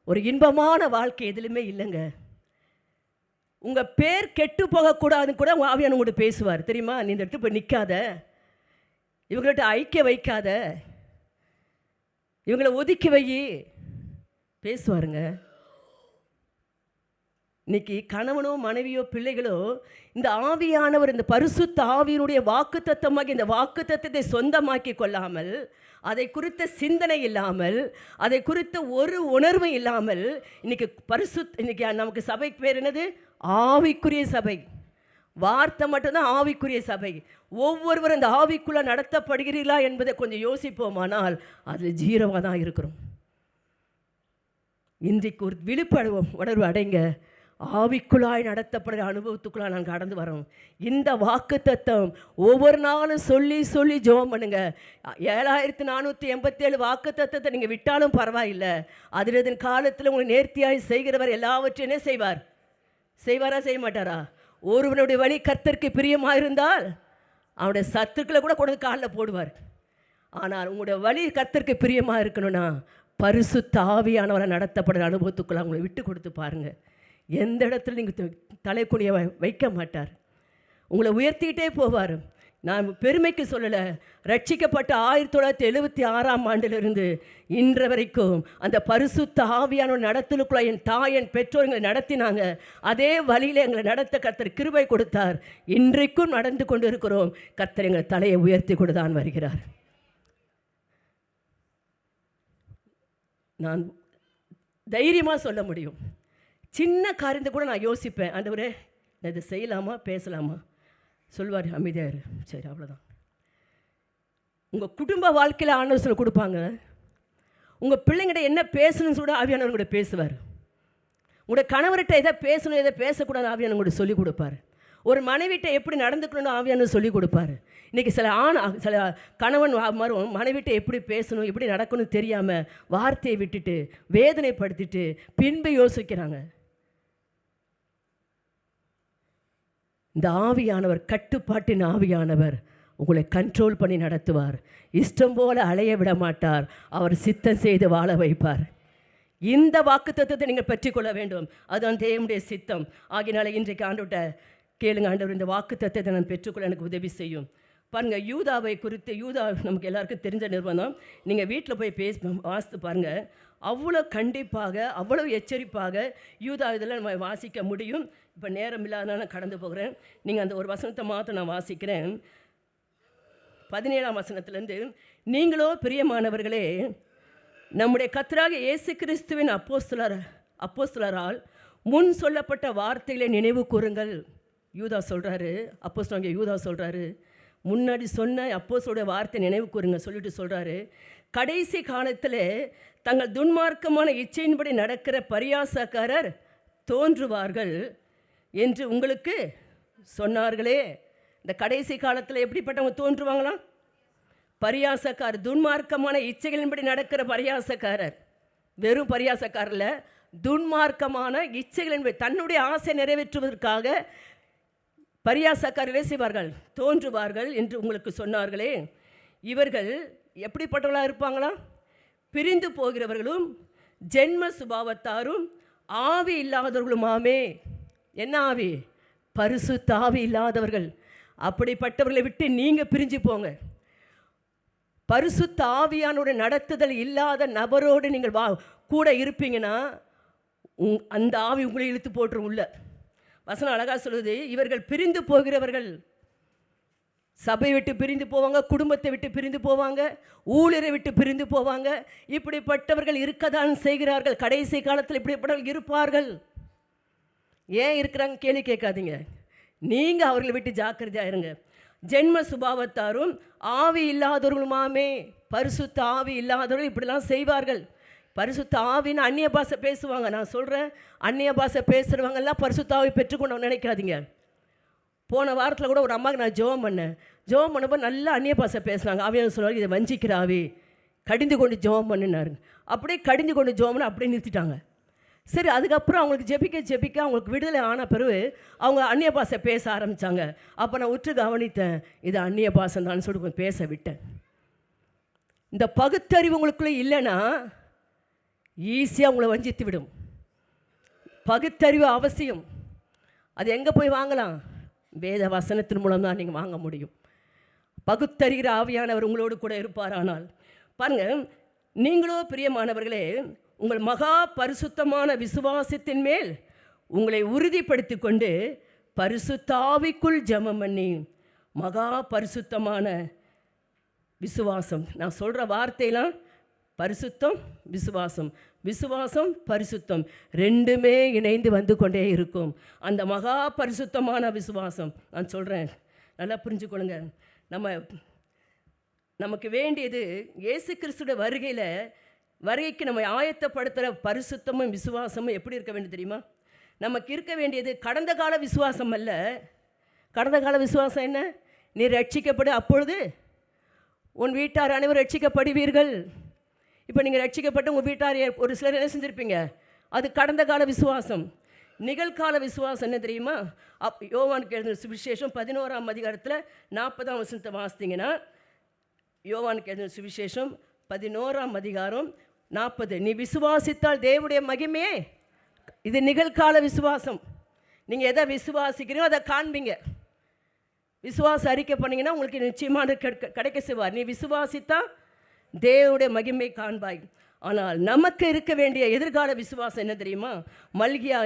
ஒரு இன்பமான வாழ்க்கை எதுலையுமே இல்லைங்க. உங்கள் பேர் கெட்டு போகக்கூடாதுன்னு கூட உங்கள் ஆவியான உங்கள்கிட்ட பேசுவார். தெரியுமா? நீ இந்த இடத்துல போய் நிற்காத, இவங்கள்ட்ட ஐக்கிய வைக்காத, இவங்களை ஒதுக்கி வை பேசுவாருங்க. இன்னைக்கு கணவனோ மனைவியோ பிள்ளைகளோ இந்த ஆவியானவர், இந்த பரிசுத்த ஆவியினுடைய வாக்குத்தத்தமாகி இந்த வாக்குத்தத்தத்தை சொந்தமாக்கி கொள்ளாமல், அதை குறித்த சிந்தனை இல்லாமல், அதை குறித்த ஒரு உணர்வு இல்லாமல், இன்னைக்கு நமக்கு சபை பேர் என்னது? ஆவிக்குரிய சபை. வார்த்தை மட்டும்தான் ஆவிக்குரிய சபை. ஒவ்வொருவரும் அந்த ஆவிக்குள்ளே நடத்தப்படுகிறீர்களா என்பதை கொஞ்சம் யோசிப்போமானால் அதில் ஜீரோவாக தான் இருக்கிறோம். இன்றைக்கு ஒரு விழிப்படைவோம், உணர்வு அடைங்க. ஆவிக்குள்ளாய் நடத்தப்படுகிற அனுபவத்துக்குள்ளாய் நாங்கள் கடந்து வரோம். இந்த வாக்குத்தத்தம் ஒவ்வொரு நாளும் சொல்லி சொல்லி ஜெபம் பண்ணுங்க. 7487 வாக்குத்தத்தத்தை நீங்கள் விட்டாலும் பரவாயில்லை. அதில் காலத்தில் உங்களை நேர்த்தியாய் செய்கிறவர் எல்லாவற்றையும் என்ன செய்வார்? செய்வாரா செய்ய மாட்டாரா? ஒருவனுடைய வழி கர்த்தருக்கு பிரியமாக இருந்தால் அவனுடைய சத்துக்களை கூட கொண்டு காலில் போடுவார். ஆனால் உங்களுடைய வழி கர்த்தருக்கு பிரியமாக இருக்கணும்னா பரிசுத்த ஆவியானவரை நடத்தப்படுற அனுபவத்துக்குள்ள அவங்களை விட்டு கொடுத்து பாருங்கள். எந்த இடத்துல நீங்கள் தலைக்குனிய வைக்க மாட்டார், உங்களை உயர்த்திக்கிட்டே போவார். நான் பெருமைக்கு சொல்லலை, ரட்சிக்கப்பட்ட 1976ஆம் ஆண்டிலிருந்து இன்று வரைக்கும் அந்த பரிசுத்த ஆவியான நடத்தலுக்குள்ள என் தாய் என் பெற்றோர் எங்களை நடத்தினாங்க. அதே வழியில் எங்களை நடத்த கர்த்தர் கிருபை கொடுத்தார். இன்றைக்கும் நடந்து கொண்டு இருக்கிறோம். கர்த்தர் எங்கள் தலையை உயர்த்தி கொண்டு தான் வருகிறார். நான் தைரியமாக சொல்ல முடியும். சின்ன காரியத்தை கூட நான் யோசிப்பேன், ஆண்டவரே நான் இதை செய்யலாமா பேசலாமா? சொல்வார், அமைதியார், சரி அவ்வளோதான். உங்கள் குடும்ப வாழ்க்கையில் ஆண்டவர் சொல்ல கொடுப்பாங்க. உங்கள் பிள்ளைங்கிட்ட என்ன பேசணும்னு கூட ஆவியானவர் கூட பேசுவார். உங்களுடைய கணவர்கிட்ட எதை பேசணும் எதை பேசக்கூடாது ஆவியானவர் கூட சொல்லிக் கொடுப்பார். ஒரு மனைவிட்ட எப்படி நடந்துக்கணும்னு ஆவியானவர் சொல்லிக் கொடுப்பார். இன்றைக்கி சில கணவன் மரும் மனைவிட்ட எப்படி பேசணும் எப்படி நடக்கணும்னு தெரியாமல் வார்த்தையை விட்டுட்டு வேதனைப்படுத்திட்டு பின்பு யோசிக்கிறாங்க. இந்த ஆவியானவர், கட்டுப்பாட்டின் ஆவியானவர் உங்களை கண்ட்ரோல் பண்ணி நடத்துவார். இஷ்டம் போல அலைய விட மாட்டார். அவர் சித்தம் செய்து வாழ வைப்பார். இந்த வாக்குத்தத்தத்தை நீங்கள் பெற்றுக்கொள்ள வேண்டும். அதுதான் தேவனுடைய சித்தம். ஆகினால இன்றைக்கு ஆண்டவர்கிட்ட கேளுங்க, ஆண்டவர் இந்த வாக்குத்தத்தத்தை நான் பெற்றுக்கொள்ள எனக்கு உதவி செய்யும். பாருங்கள், யூதாவை குறித்து, யூதா நமக்கு எல்லாருக்கும் தெரிஞ்ச நிறுவனம். நீங்கள் வீட்டில் போய் வாசித்து பாருங்கள். அவ்வளோ கண்டிப்பாக, அவ்வளோ எச்சரிப்பாக யூதா இதெல்லாம் நம்ம வாசிக்க முடியும். இப்போ நேரம் இல்லாதனால கடந்து போகிறேன். நீங்கள் அந்த ஒரு வசனத்தை மாத்திரம் நான் வாசிக்கிறேன். 17ஆம் வசனத்திலேருந்து, நீங்களோ பிரியமானவர்களே, நம்முடைய கர்த்தராகிய இயேசு கிறிஸ்துவின் அப்போஸ்தலரால் முன் சொல்லப்பட்ட வார்த்தைகளை நினைவு கூறுங்கள். யூதா சொல்கிறாரு, அப்போஸ்தலனாகிய யூதா சொல்கிறாரு, முன்னாடி சொன்ன அப்போஸ்தலருடைய வார்த்தை நினைவு கூறுங்க சொல்லிட்டு சொல்கிறாரு, கடைசி காலத்தில் தங்கள் துன்மார்க்கமான இச்சையின்படி நடக்கிற பரியாசக்காரர் தோன்றுவார்கள் என்று உங்களுக்கு சொன்னார்களே. இந்த கடைசி காலத்தில் எப்படிப்பட்டவங்க தோன்றுவாங்களாம்? பரியாசக்காரர், துன்மார்க்கமான இச்சைகளின்படி நடக்கிற பரியாசக்காரர். வெறும் பரியாசக்காரில், துன்மார்க்கமான இச்சைகளின்படி தன்னுடைய ஆசை நிறைவேற்றுவதற்காக பரியாசக்காரர்களே செய்வார்கள், தோன்றுவார்கள் என்று உங்களுக்கு சொன்னார்களே. இவர்கள் எப்படிப்பட்டவர்களாக இருப்பாங்களா? பிரிந்து போகிறவர்களும் ஜென்ம சுபாவத்தாரும் ஆவி இல்லாதவர்களுமாமே. என்ன ஆவி? பரிசுத்த ஆவி இல்லாதவர்கள். அப்படிப்பட்டவர்களை விட்டு நீங்கள் பிரிஞ்சு போங்க. பரிசுத்த ஆவியானோட நடத்துதல் இல்லாத நபரோடு நீங்கள் கூட இருப்பீங்கன்னா அந்த ஆவி உங்களை இழுத்து போட்டுரும் உள்ள. வசனம் அழகாக சொல்லுது, இவர்கள் பிரிந்து போகிறவர்கள். சபை விட்டு பிரிந்து போவாங்க, குடும்பத்தை விட்டு பிரிந்து போவாங்க, ஊழியரை விட்டு பிரிந்து போவாங்க. இப்படிப்பட்டவர்கள் இருக்கத்தான் செய்கிறார்கள். கடைசி காலத்தில் இப்படிப்பட்டவர்கள் இருப்பார்கள். ஏன் இருக்கிறாங்க கேள்வி கேட்காதீங்க. நீங்கள் அவர்களை விட்டு ஜாக்கிரதையாக இருங்க. ஜென்ம சுபாவத்தாரும் ஆவி இல்லாதவர்களுமாமே. பரிசுத்த ஆவி இல்லாதவர்கள் இப்படிலாம் செய்வார்கள். பரிசுத்த ஆவின்னு அந்நிய பாஷை பேசுவாங்க. நான் சொல்கிறேன், அந்நிய பாஷை பேசுகிறவங்கெல்லாம் பரிசுத்த ஆவி பெற்றுக்கொண்டு நினைக்காதீங்க. போன வாரத்தில் கூட ஒரு அம்மாவுக்கு நான் ஜெபம் பண்ணப்போ நல்லா அந்நிய பாஷை பேசுனாங்க. ஆவியான சொல்லுவாங்க, இதை வஞ்சிக்கிற ஆவி, கடிந்து கொண்டு ஜெபம் பண்ணினாருங்க. அப்படியே கடிந்து கொண்டு ஜெபம் பண்ணி அப்படியே நிறுத்திட்டாங்க. சரி, அதுக்கப்புறம் அவங்களுக்கு ஜெபிக்க அவங்களுக்கு விடுதலை ஆன பிறகு அவங்க அந்நிய பாஷை பேச ஆரம்பித்தாங்க. அப்போ நான் உற்று கவனித்தேன், இது அந்நிய பாஷை தான் சொல்லி பேச விட்டேன். இந்த பகுத்தறிவு உங்களுக்குள்ளே இல்லைன்னா ஈஸியாக உங்களை வஞ்சித்து விடும். பகுத்தறிவு அவசியம். அது எங்கே போய் வாங்கலாம்? வேத வசனத்தின் மூலம் தான் நீங்கள் வாங்க முடியும். பகுத்தறிகிற ஆவியானவர் உங்களோடு கூட இருப்பாரானால். பாருங்கள், நீங்களோ பிரியமானவர்களே, உங்கள் மகா பரிசுத்தமான விசுவாசத்தின் மேல் உங்களை உறுதிப்படுத்தி கொண்டு பரிசுத்த ஆவிக்குள் ஜெபம் பண்ணி. மகா பரிசுத்தமான விசுவாசம். நான் சொல்கிற வார்த்தையெல்லாம் பரிசுத்தம், விசுவாசம், விசுவாசம், பரிசுத்தம், ரெண்டுமே இணைந்து வந்து கொண்டே இருக்கும். அந்த மகா பரிசுத்தமான விசுவாசம் நான் சொல்கிறேன், நல்லா புரிஞ்சுக்கொள்ளுங்க. நமக்கு வேண்டியது இயேசு கிறிஸ்துவோட வருகைக்கு நம்ம ஆயத்தப்படுத்துகிற பரிசுத்தமும் விசுவாசமும் எப்படி இருக்க வேண்டியது தெரியுமா? நமக்கு இருக்க வேண்டியது கடந்த கால விசுவாசம் அல்ல. கடந்த கால விசுவாசம் என்ன? நீ ரட்சிக்கப்படு, அப்பொழுது உன் வீட்டார் அனைவரும் ரட்சிக்கப்படுவீர்கள். இப்போ நீங்கள் ரட்சிக்கப்பட்டு உங்கள் வீட்டார் ஒரு சிலர் என்ன செஞ்சுருப்பீங்க? அது கடந்த கால விசுவாசம். நிகழ்கால விசுவாசம் என்ன தெரியுமா? யோவானுக்கு எழுதின சுவிசேஷம் 11ஆம் அதிகாரத்தில் 40ஆம் வசனத்தை வாசித்தீங்கன்னா, யோவானுக்கு எழுதின சுவிசேஷம் 11ஆம் அதிகாரம் 40, நீ விசுவாசித்தால் தேவனுடைய மகிமையே. இது நிகழ்கால விசுவாசம். நீங்கள் எதை விசுவாசிக்கிறீங்களோ அதை காண்பீங்க. விசுவாசம் அறிக்கை பண்ணிங்கன்னா உங்களுக்கு நிச்சயமாக கிடைக்க செய்வார். நீ விசுவாசித்தா தேவனுடைய மகிமை காண்பாய். ஆனால் நமக்கு இருக்க வேண்டிய எதிர்கால விசுவாசம் என்ன தெரியுமா? மல்கியா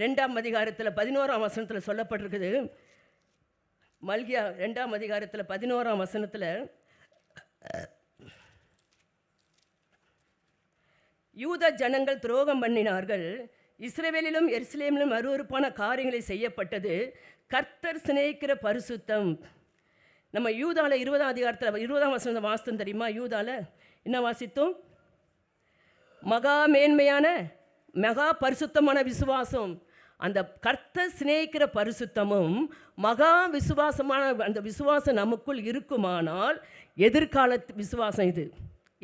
2ஆம் அதிகாரத்தில் 11ஆம் வசனத்தில் சொல்லப்பட்டிருக்குது. மல்கியா 2ஆம் அதிகாரத்தில் 11ஆம் வசனத்தில், யூத ஜனங்கள் துரோகம் பண்ணினார்கள், இஸ்ரவேலிலும் எருசலேமிலும் அருவருப்பான காரியங்களை செய்யப்பட்டது, கர்த்தர் சிநேகிக்கிற பரிசுத்தம். நம்ம யூதாவில் 20ஆம் அதிகாரத்தில் 20ஆம் வசனத்தை வாசித்தோம் தெரியுமா? யூதாவில் என்ன வாசித்தோம்? மகா மேன்மையான மகா பரிசுத்தமான விசுவாசம். அந்த கர்த்தர் சிநேகிக்கிற பரிசுத்தமும் மகா விசுவாசமான அந்த விசுவாசம் நமக்குள் இருக்குமானால் எதிர்கால விசுவாசம் இது.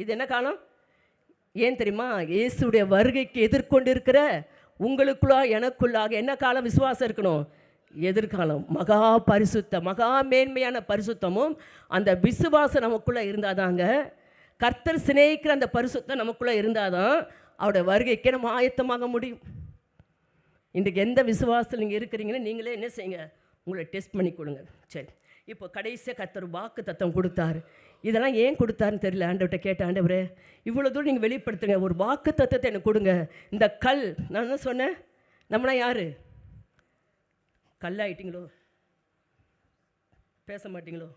இது என்ன காலம்? ஏன் தெரியுமா? இயேசுடைய வருகைக்கு எதிர்கொண்டு இருக்கிற உங்களுக்குள்ளாக எனக்குள்ளாக என்ன காலம் விசுவாசம் இருக்கணும்? எதிர்காலம். மகா பரிசுத்த மகா மேன்மையான பரிசுத்தமும் அந்த விசுவாசம் நமக்குள்ளே இருந்தாதாங்க, கர்த்தர் சிநேகிக்கிற அந்த பரிசுத்தம் நமக்குள்ளே இருந்தாதான் அவருடைய வருகைக்கு நம்ம ஆயத்தமாக முடியும். இன்றைக்கு எந்த விசுவாசத்தில் நீங்கள் இருக்கிறீங்கன்னு நீங்களே என்ன செய்யுங்க, உங்களை டெஸ்ட் பண்ணி கொடுங்க. சரி, இப்போ கடைசியாக கர்த்தர் வாக்கு தத்தம் கொடுத்தார். இதெல்லாம் ஏன் கொடுத்தாருன்னு தெரியல. ஆண்டவர்கிட்ட கேட்ட, ஆண்டவரே இவ்வளோ தூரம் நீங்கள் வெளிப்படுத்துங்க, ஒரு வாக்கு தத்தத்தை எனக்கு கொடுங்க. இந்த கல், நான் என்ன சொன்னேன், நம்மளாம் யார்? கல்லாயிட்டீங்களோ? பேச மாட்டீங்களோ?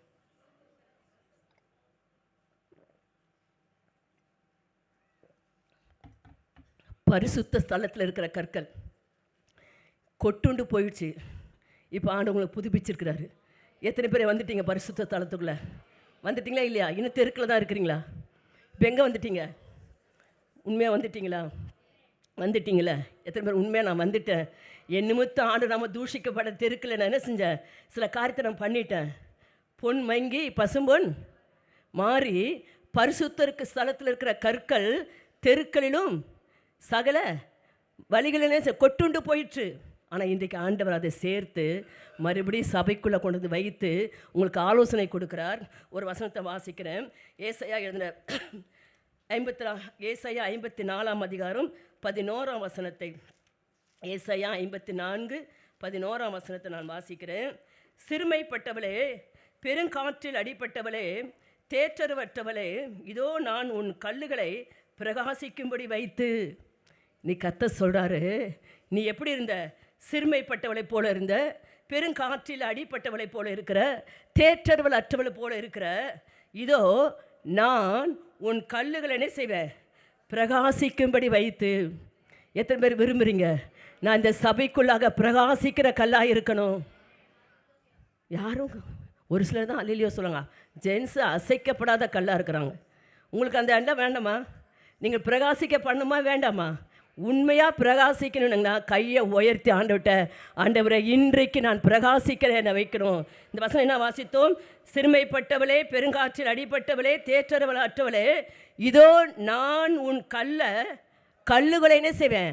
பரிசுத்த ஸ்தலத்தில் இருக்கிற கற்கள் கொட்டுண்டு போயிடுச்சு. இப்போ ஆண்டவங்களை புதுப்பிச்சிருக்கிறாரு. எத்தனை பேர் வந்துட்டீங்க பரிசுத்த ஸ்தலத்துக்குள்ளே? வந்துட்டிங்களா இல்லையா? இன்னும் தெருக்கில் தான் இருக்கிறீங்களா? இப்போ எங்கே வந்துட்டீங்க? உண்மையாக வந்துட்டீங்களா? வந்துட்டீங்களா? எத்தனை பேர் உண்மையாக நான் வந்துட்டேன், என் நிமித்தம் ஆண்டு நம்ம தூஷிக்கப்பட தெருக்கில் நான் என்ன செஞ்சேன், சில காரியத்தை நான் பண்ணிட்டேன். பொன் மங்கி பசும்பொன் மாறி பரிசுத்தருக்கு ஸ்தலத்தில் இருக்கிற கற்கள் தெருக்களிலும் சகல வழிகளிலே கொட்டுண்டு போயிற்று. ஆனால் இன்றைக்கு ஆண்டவர் அதை சேர்த்து மறுபடியும் சபைக்குள்ளே கொண்டு வந்து வைத்து உங்களுக்கு ஆலோசனை கொடுக்குறார். ஒரு வசனத்தை வாசிக்கிறேன். ஏசாயா எழுதின 54 அதிகாரம் 11 வசனத்தை, ஏசாயா 54:11 வசனத்தை நான் வாசிக்கிறேன். சிறுமைப்பட்டவளே, பெருங்காற்றில் அடிப்பட்டவளே, தேற்றரவற்றவளே, இதோ நான் உன் கல்லுகளை பிரகாசிக்கும்படி வைத்து. நீ கர்த்தர் சொல்கிறாரு, நீ எப்படி இருந்த? சிறுமைப்பட்டவளை போல இருந்த, பெருங்காற்றில் அடிப்பட்டவளை போல இருக்கிற, தேற்றவள் அற்றவளை போல இருக்கிற. இதோ நான் உன் கல்லுகளை என்ன செய்வேன்? பிரகாசிக்கும்படி வைத்து. எத்தனை பேர் விரும்புகிறீங்க நான் இந்த சபைக்குள்ளாக பிரகாசிக்கிற கல்லாக இருக்கணும்? யாரும் ஒரு சிலர் தான் அல்லையோ சொல்லுங்க. ஜென்ஸு அசைக்கப்படாத கல்லாக இருக்கிறாங்க. உங்களுக்கு அந்த எண்ணம் வேண்டாமா? நீங்கள் பிரகாசிக்க பண்ணுமா வேண்டாமா? உண்மையாக பிரகாசிக்கணுன்னா கையை உயர்த்தி ஆண்டவர்கிட்ட, ஆண்டவரை இன்றைக்கு நான் பிரகாசிக்கிற என்னை வைக்கணும். இந்த வசனம் என்ன வாசித்தோம்? சிறுமைப்பட்டவளே, பெருங்காற்றில் அடிப்பட்டவளே, தேற்றரவள் அற்றவளே, இதோ நான் உன் கல்லுகளை என்ன செய்வேன்?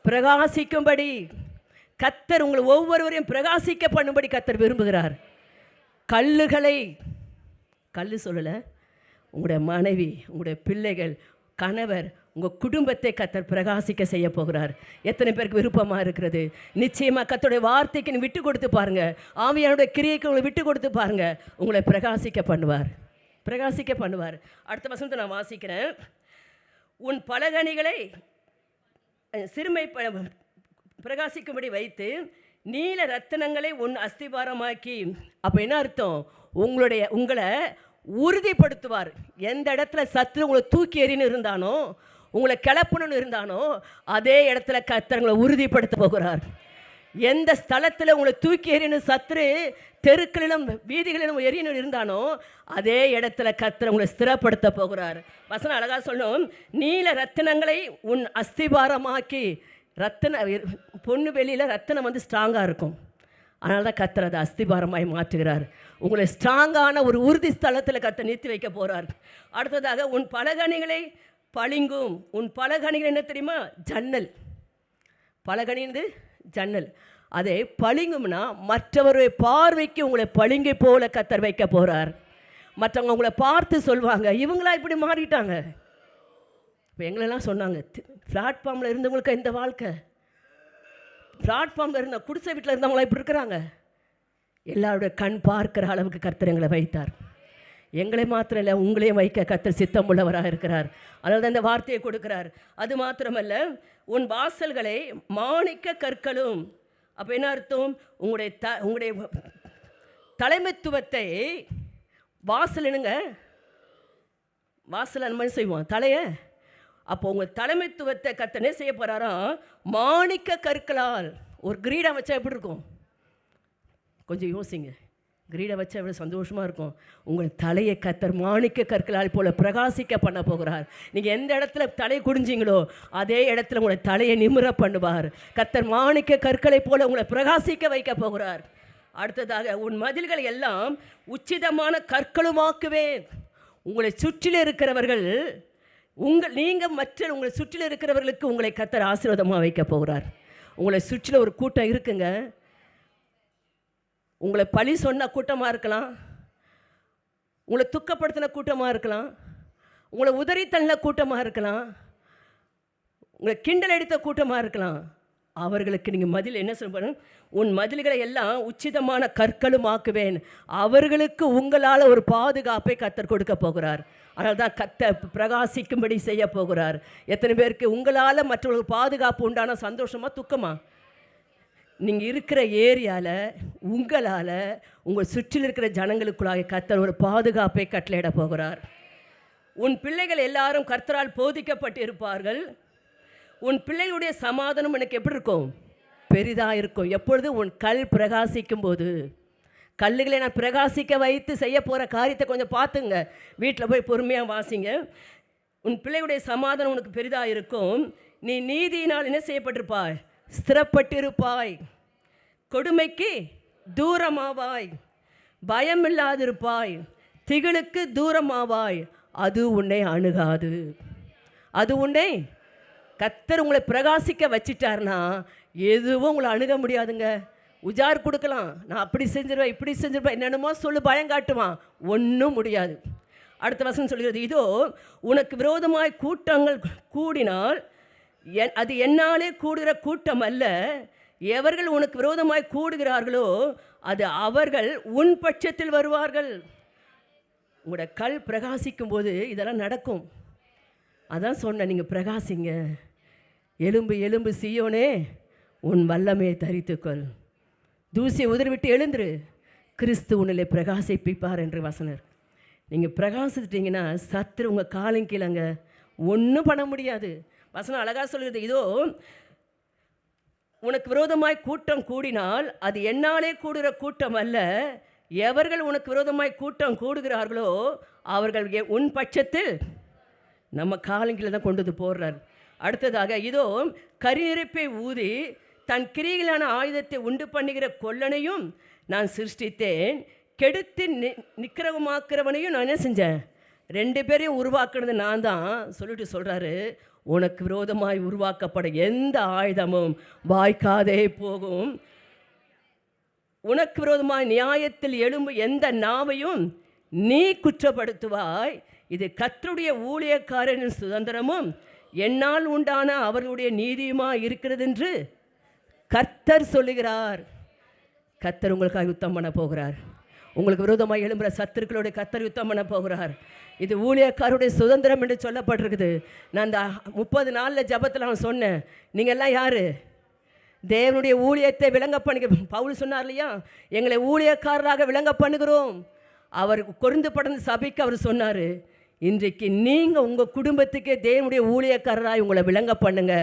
பிரகாசிக்கும்படி. கர்த்தர் உங்களை ஒவ்வொருவரையும் பிரகாசிக்க பண்ணும்படி கர்த்தர் விரும்புகிறார். கல்லுகளை, கல் சொல்லலை, உங்களுடைய மனைவி, உங்களுடைய பிள்ளைகள், கணவர், உங்கள் குடும்பத்தை கர்த்தர் பிரகாசிக்க செய்ய போகிறார். எத்தனை பேருக்கு விருப்பமாக இருக்கிறது? நிச்சயமாக கர்த்தருடைய வார்த்தைக்கு விட்டு கொடுத்து பாருங்கள், ஆவியானுடைய கிரியைக்கு உங்களை விட்டு கொடுத்து பாருங்கள், உங்களை பிரகாசிக்க பண்ணுவார், பிரகாசிக்க பண்ணுவார். அடுத்த வசனத்தை நான் வாசிக்கிறேன். உன் பலகணிகளை சிறுமை பிரகாசிக்கும்படி வைத்து நீல ரத்தினங்களை உன் அஸ்திபாரமாக்கி. அப்போ என்ன அர்த்தம்? உங்களை உறுதிப்படுத்துவார். எந்த இடத்துல சத்து உங்களை தூக்கி எறின்னு இருந்தானோ, உங்களை கிளப்பணும்னு இருந்தானோ, அதே இடத்துல கர்த்தர் உங்களை உறுதிப்படுத்த போகிறார். எந்த ஸ்தலத்தில் உங்களை தூக்கி எறின்னு சத்துரு தெருக்களிலும் வீதிகளிலும் எரியணும் இருந்தானோ, அதே இடத்துல கர்த்தர் உங்களை ஸ்திரப்படுத்த போகிறார். வசனம் அழகாக சொல்லணும். நீல ரத்தினங்களை உன் அஸ்திபாரமாக்கி. பொண்ணு வெளியில் ரத்தினம் ஸ்ட்ராங்காக இருக்கும். அதனால தான் கர்த்தர் அதை அஸ்திபாரமாய் மாற்றுகிறார். உங்களை ஸ்ட்ராங்கான ஒரு உறுதி ஸ்தலத்தில் கர்த்தர் நிறுத்தி வைக்க போகிறார். அடுத்ததாக உன் பலகணிகளை பளிங்கும். உன் பலகணிகள் என்ன தெரியுமா? ஜன்னல். பலகணிந்து ஜன்னல். அதை பளிங்கும்னா மற்றவருடைய பார்வைக்கு உங்களை பளிங்கை போல கர்த்தர் வைக்க போகிறார். மற்றவங்க உங்களை பார்த்து சொல்லுவாங்க, இவங்களா இப்படி மாறிட்டாங்க. இப்போ எங்களெல்லாம் சொன்னாங்க, பிளாட்ஃபார்மில் இருந்தவங்களுக்கு இந்த வாழ்க்கை, பிளாட்ஃபார்மில் இருந்த குடிசை வீட்டில் இருந்தவங்களாம் இப்படி இருக்கிறாங்க. எல்லாருடைய கண் பார்க்கிற அளவுக்கு கர்த்தர் எங்களை வைத்தார். எங்களை மாத்திரம் இல்லை, உங்களையும் வைக்க கர்த்தர் சித்தம் உள்ளவராக இருக்கிறார். அதனால தான் இந்த வார்த்தையை கொடுக்கிறார். அது மாத்திரமல்ல, உன் வாசல்களை மாணிக்க கற்களும். அப்போ என்ன அர்த்தம்? உங்களுடைய தலைமைத்துவத்தை, வாசல் என்னங்க? வாசல் அந்த மாதிரி செய்வோம் தலையை. அப்போ உங்கள் தலைமைத்துவத்தை கர்த்தர் செய்ய போகிறாராம் மாணிக்க கற்களால். ஒரு கிரீடம் வச்சா எப்படி இருக்கும்? கொஞ்சம் யோசிங்க. கிரீடம் வச்சா எவ்வளோ சந்தோஷமாக இருக்கும். உங்கள் தலையை கர்த்தர் மாணிக்க கற்களால் போல பிரகாசிக்க பண்ண போகிறார். நீங்கள் எந்த இடத்துல தலை குடிஞ்சிங்களோ அதே இடத்துல உங்களை தலையை நிமிர பண்ணுவார். கர்த்தர் மாணிக்க கற்களை போல உங்களை பிரகாசிக்க வைக்க போகிறார். அடுத்ததாக உன் மதில்களை எல்லாம் உச்சிதமான கற்களுமாக்குவேன். உங்களை சுற்றில இருக்கிறவர்கள் நீங்கள் உங்களை சுற்றில இருக்கிறவர்களுக்கு உங்களை கர்த்தர் ஆசீர்வாதமாக வைக்க போகிறார். உங்களை சுற்றில ஒரு கூட்டம் இருக்குங்க. உங்களை பழி சொன்ன கூட்டமாக இருக்கலாம், உங்களை துக்கப்படுத்தின கூட்டமாக இருக்கலாம், உங்களை உதறி தள்ளின கூட்டமாக இருக்கலாம், உங்களை கிண்டல் அடித்த கூட்டமாக இருக்கலாம். அவர்களுக்கு நீங்கள் மதில் என்ன சொல்ல, உன் மதில்களை எல்லாம் உச்சிதமான கற்களும் ஆக்குவேன். அவர்களுக்கு உங்களால் ஒரு பாதுகாப்பை கர்த்தர் கொடுக்க போகிறார். அதனால தான் கர்த்தர் பிரகாசிக்கும்படி செய்ய போகிறார். எத்தனை பேருக்கு உங்களால் மற்றவர்களுக்கு பாதுகாப்பு உண்டான சந்தோஷமா துக்கமா? நீங்கள் இருக்கிற ஏரியாவில் உங்களால் உங்கள் சுற்றில் இருக்கிற ஜனங்களுக்குள்ளாக கர்த்தர் ஒரு பாதுகாப்பை கட்டளையிட போகிறார். உன் பிள்ளைகள் எல்லாரும் கர்த்தரால் போதிக்கப்பட்டு இருப்பார்கள். உன் பிள்ளைகளுடைய சமாதானம் எனக்கு எப்படி இருக்கும்? பெரிதாக இருக்கும். எப்பொழுது உன் கல் பிரகாசிக்கும் போது. கல்லுகளை நான் பிரகாசிக்க வைத்து செய்ய போகிற காரியத்தை கொஞ்சம் பார்த்துங்க. வீட்டில் போய் பொறுமையாக வாசிங்க. உன் பிள்ளைகளுடைய சமாதானம் உனக்கு பெரிதாக இருக்கும். நீ நீதியினால் என்ன செய்யப்பட்டிருப்பாய்? ஸ்திரப்பட்டிருப்பாய். கொடுமைக்கு தூரமாவாய். பயமில்லாதிருப்பாய். திகிலுக்கு தூரமாவாய். அது உன்னை அணுகாது. அது உன்னை கர்த்தர் உங்களை பிரகாசிக்க வச்சிட்டார்னா எதுவும் உங்களை அணுக முடியாதுங்க. உஜார் கொடுக்கலாம், நான் அப்படி செஞ்சிருவேன் இப்படி செஞ்சிருவேன் என்னென்னமோ சொல்லு, பயம் காட்டுவான், ஒன்றும் முடியாது. அடுத்த வசனம் சொல்கிறது, இதோ உனக்கு விரோதமாய் கூட்டங்கள் கூடினால் அது என்னாலே கூடுகிற கூட்டம் அல்ல. எவர்கள் உனக்கு விரோதமாய் கூடுகிறார்களோ அது அவர்கள் உன் பட்சத்தில் வருவார்கள். உங்களோட கல் பிரகாசிக்கும் போது இதெல்லாம் நடக்கும். அதான் சொன்னேன், நீங்கள் பிரகாசிங்க. எலும்பு எலும்பு சீயோனே உன் வல்லமையை தரித்துக்கொள். தூசியை உதறிவிட்டு எழுந்துரு, கிறிஸ்து உன்னிலே பிரகாசிப்பிப்பார் என்று வசனர். நீங்கள் பிரகாசிச்சிட்டிங்கன்னா சத்துரு உங்கள் காலின் கீழங்க ஒன்றும் பண்ண முடியாது. வசனம் அழகாக சொல்கிறது, இதோ உனக்கு விரோதமாய் கூட்டம் கூடினால் அது என்னாலே கூடுகிற கூட்டம் அல்ல. எவர்கள் உனக்கு விரோதமாய் கூட்டம் கூடுகிறார்களோ அவர்கள் உன் பட்சத்தில். நம்ம காலங்கில தான் கொண்டு வந்து போடுறார். அடுத்ததாக, இதோ கரிநெருப்பை ஊதி தன் கிரிகளான ஆயுதத்தை உண்டு பண்ணுகிற கொல்லனையும் நான் சிருஷ்டித்தேன். கெடுத்து நிக்கிரகமாக்குறவனையும் நான் என்ன செஞ்சேன்? 2 பேரையும் உருவாக்குனது நான் தான் சொல்லிட்டு சொல்கிறாரு, உனக்கு விரோதமாய் உருவாக்கப்பட எந்த ஆயுதமும் வாய்க்காதே போகும். உனக்கு விரோதமாய் நியாயத்தில் எழும்பு எந்த நாவையும் நீ குற்றப்படுத்துவாய். இது கர்த்தருடைய ஊழியக்காரனின் சுதந்திரமும் என்னால் உண்டான அவர்களுடைய நீதியுமா இருக்கிறது என்று கர்த்தர் சொல்லுகிறார். கர்த்தர் உங்களுக்காக யுத்தம் பண்ண போகிறார். உங்களுக்கு விரோதமாக எழும்புகிற சத்துருக்களோட கர்த்தர் யுத்தம் பண்ண போகிறார். இது ஊழியக்காரருடைய சுதந்திரம் என்று சொல்லப்பட்டிருக்குது. நான் இந்த 30 நாளில் ஜபத்தில் நான் சொன்னேன், நீங்கள் எல்லாம் யார்? தேவனுடைய ஊழியத்தை விளங்க பண்ணுங்க. பவுல் சொன்னார் இல்லையா, எங்களை ஊழியக்காரராக விளங்க பண்ணுகிறோம். அவர் கொரிந்து படர்ந்த சபைக்கு அவர் சொன்னார், இன்றைக்கு நீங்கள் உங்கள் குடும்பத்துக்கே தேவனுடைய ஊழியக்காரராக உங்களை விளங்க பண்ணுங்க.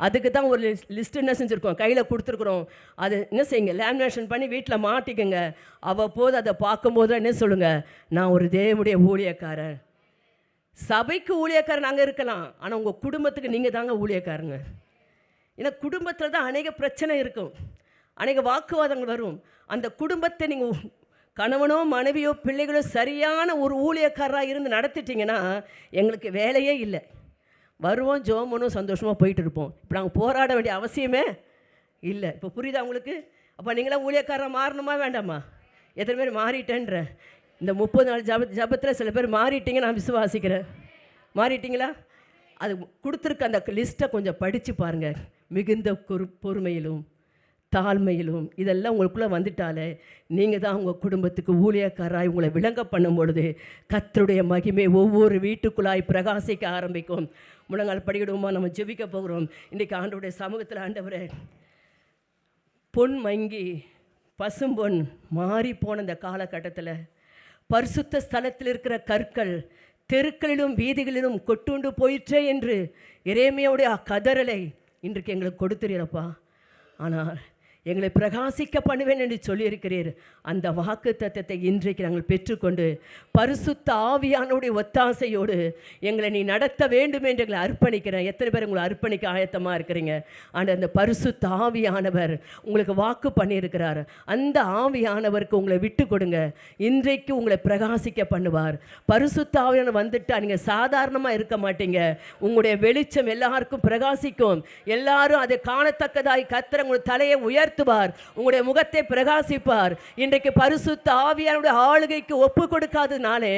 அதுக்கு தான் ஒரு லிஸ்ட் என்ன செஞ்சுருக்கோம், கையில் கொடுத்துருக்குறோம். அது என்ன செய்யுங்க, லேமினேஷன் பண்ணி வீட்டில் மாட்டிக்கங்க. அவ்வப்போது அதை பார்க்கும்போது என்ன சொல்லுங்கள், நான் ஒரு தேவனுடைய ஊழியக்காரன். சபைக்கு ஊழியக்காரன் நாங்கள் இருக்கலாம், ஆனால் உங்கள் குடும்பத்துக்கு நீங்கள் தாங்க ஊழியக்காரங்க. ஏன்னா குடும்பத்தில் தான் அநேக பிரச்சனை இருக்கும், அநேக வாக்குவாதங்கள் வரும். அந்த குடும்பத்தை நீங்கள் கணவனோ மனைவியோ பிள்ளைகளோ சரியான ஒரு ஊழியக்காரராக இருந்து நடத்திட்டிங்கன்னா எங்களுக்கு வேலையே இல்லை. வருவோம், ஜோமனும் சந்தோஷமாக போயிட்டு இருப்போம். இப்போ நாங்கள் போராட வேண்டிய அவசியமே இல்லை. இப்போ புரியுதா உங்களுக்கு? அப்போ நீங்களாம் ஊழியக்காரராக மாறணுமா வேண்டாமா? எத்தனை பேர் மாறிட்டேன்ற இந்த 30 நாள் ஜபத்தில் சில பேர் மாறிட்டீங்க, நான் விசுவாசிக்கிறேன். மாறிட்டீங்களா? அது கொடுத்துருக்க அந்த லிஸ்ட்டை கொஞ்சம் படித்து பாருங்கள். மிகுந்த பொறுமையிலும் தாழ்மையிலும் இதெல்லாம் உங்களுக்குள்ளே வந்துட்டாலே நீங்கள் தான் உங்கள் குடும்பத்துக்கு ஊழியக்காராய் உங்களை விளங்க பண்ணும் பொழுது கர்த்தருடைய மகிமை ஒவ்வொரு வீட்டுக்குள்ளாய் பிரகாசிக்க ஆரம்பிக்கும். முழங்கால் படிக்கிடுவோமா? நம்ம ஜெபிக்க போகிறோம். இன்றைக்கி ஆண்டவருடைய சமூகத்தில், ஆண்டவரே, பொன் மங்கி பசும்பொன் மாறி போன இந்த காலகட்டத்தில் பரிசுத்த ஸ்தலத்தில் இருக்கிற கற்கள் தெருக்களிலும் வீதிகளிலும் கொட்டுண்டு போயிற்றே என்று எரேமியாவுடைய கதறலை இன்றைக்கு எங்களுக்கு கொடுத்துறீரப்பா. ஆனால் எங்களை பிரகாசிக்க பண்ணுவேன் என்று சொல்லியிருக்கிறீர். அந்த வாக்கு தத்தத்தை இன்றைக்கு நாங்கள் பெற்றுக்கொண்டு பரிசுத்த ஆவியானுடைய ஒத்தாசையோடு எங்களை நீ நடத்த வேண்டும் என்று எங்களை அர்ப்பணிக்கிறேன். எத்தனை பேர் உங்களை அர்ப்பணிக்க ஆயத்தமாக இருக்கிறீங்க? ஆனால் அந்த பரிசுத்த ஆவியானவர் உங்களுக்கு வாக்கு பண்ணியிருக்கிறார். அந்த ஆவியானவருக்கு உங்களை விட்டு கொடுங்க. இன்றைக்கு உங்களை பிரகாசிக்க பண்ணுவார். பரிசுத்த ஆவியானவர் வந்துட்டால் நீங்கள் சாதாரணமாக இருக்க மாட்டீங்க. உங்களுடைய வெளிச்சம் எல்லாருக்கும் பிரகாசிக்கும். எல்லாரும் அதை காணத்தக்கதாய் கர்த்தர் உங்கள் தலையை உயர்த்தி உயர்த்துவார், உங்களுடைய முகத்தை பிரகாசிப்பார். இன்றைக்கு பரிசுத்த ஆவியானுடைய ஆளுகைக்கு ஒப்பு கொடுக்காதனாலே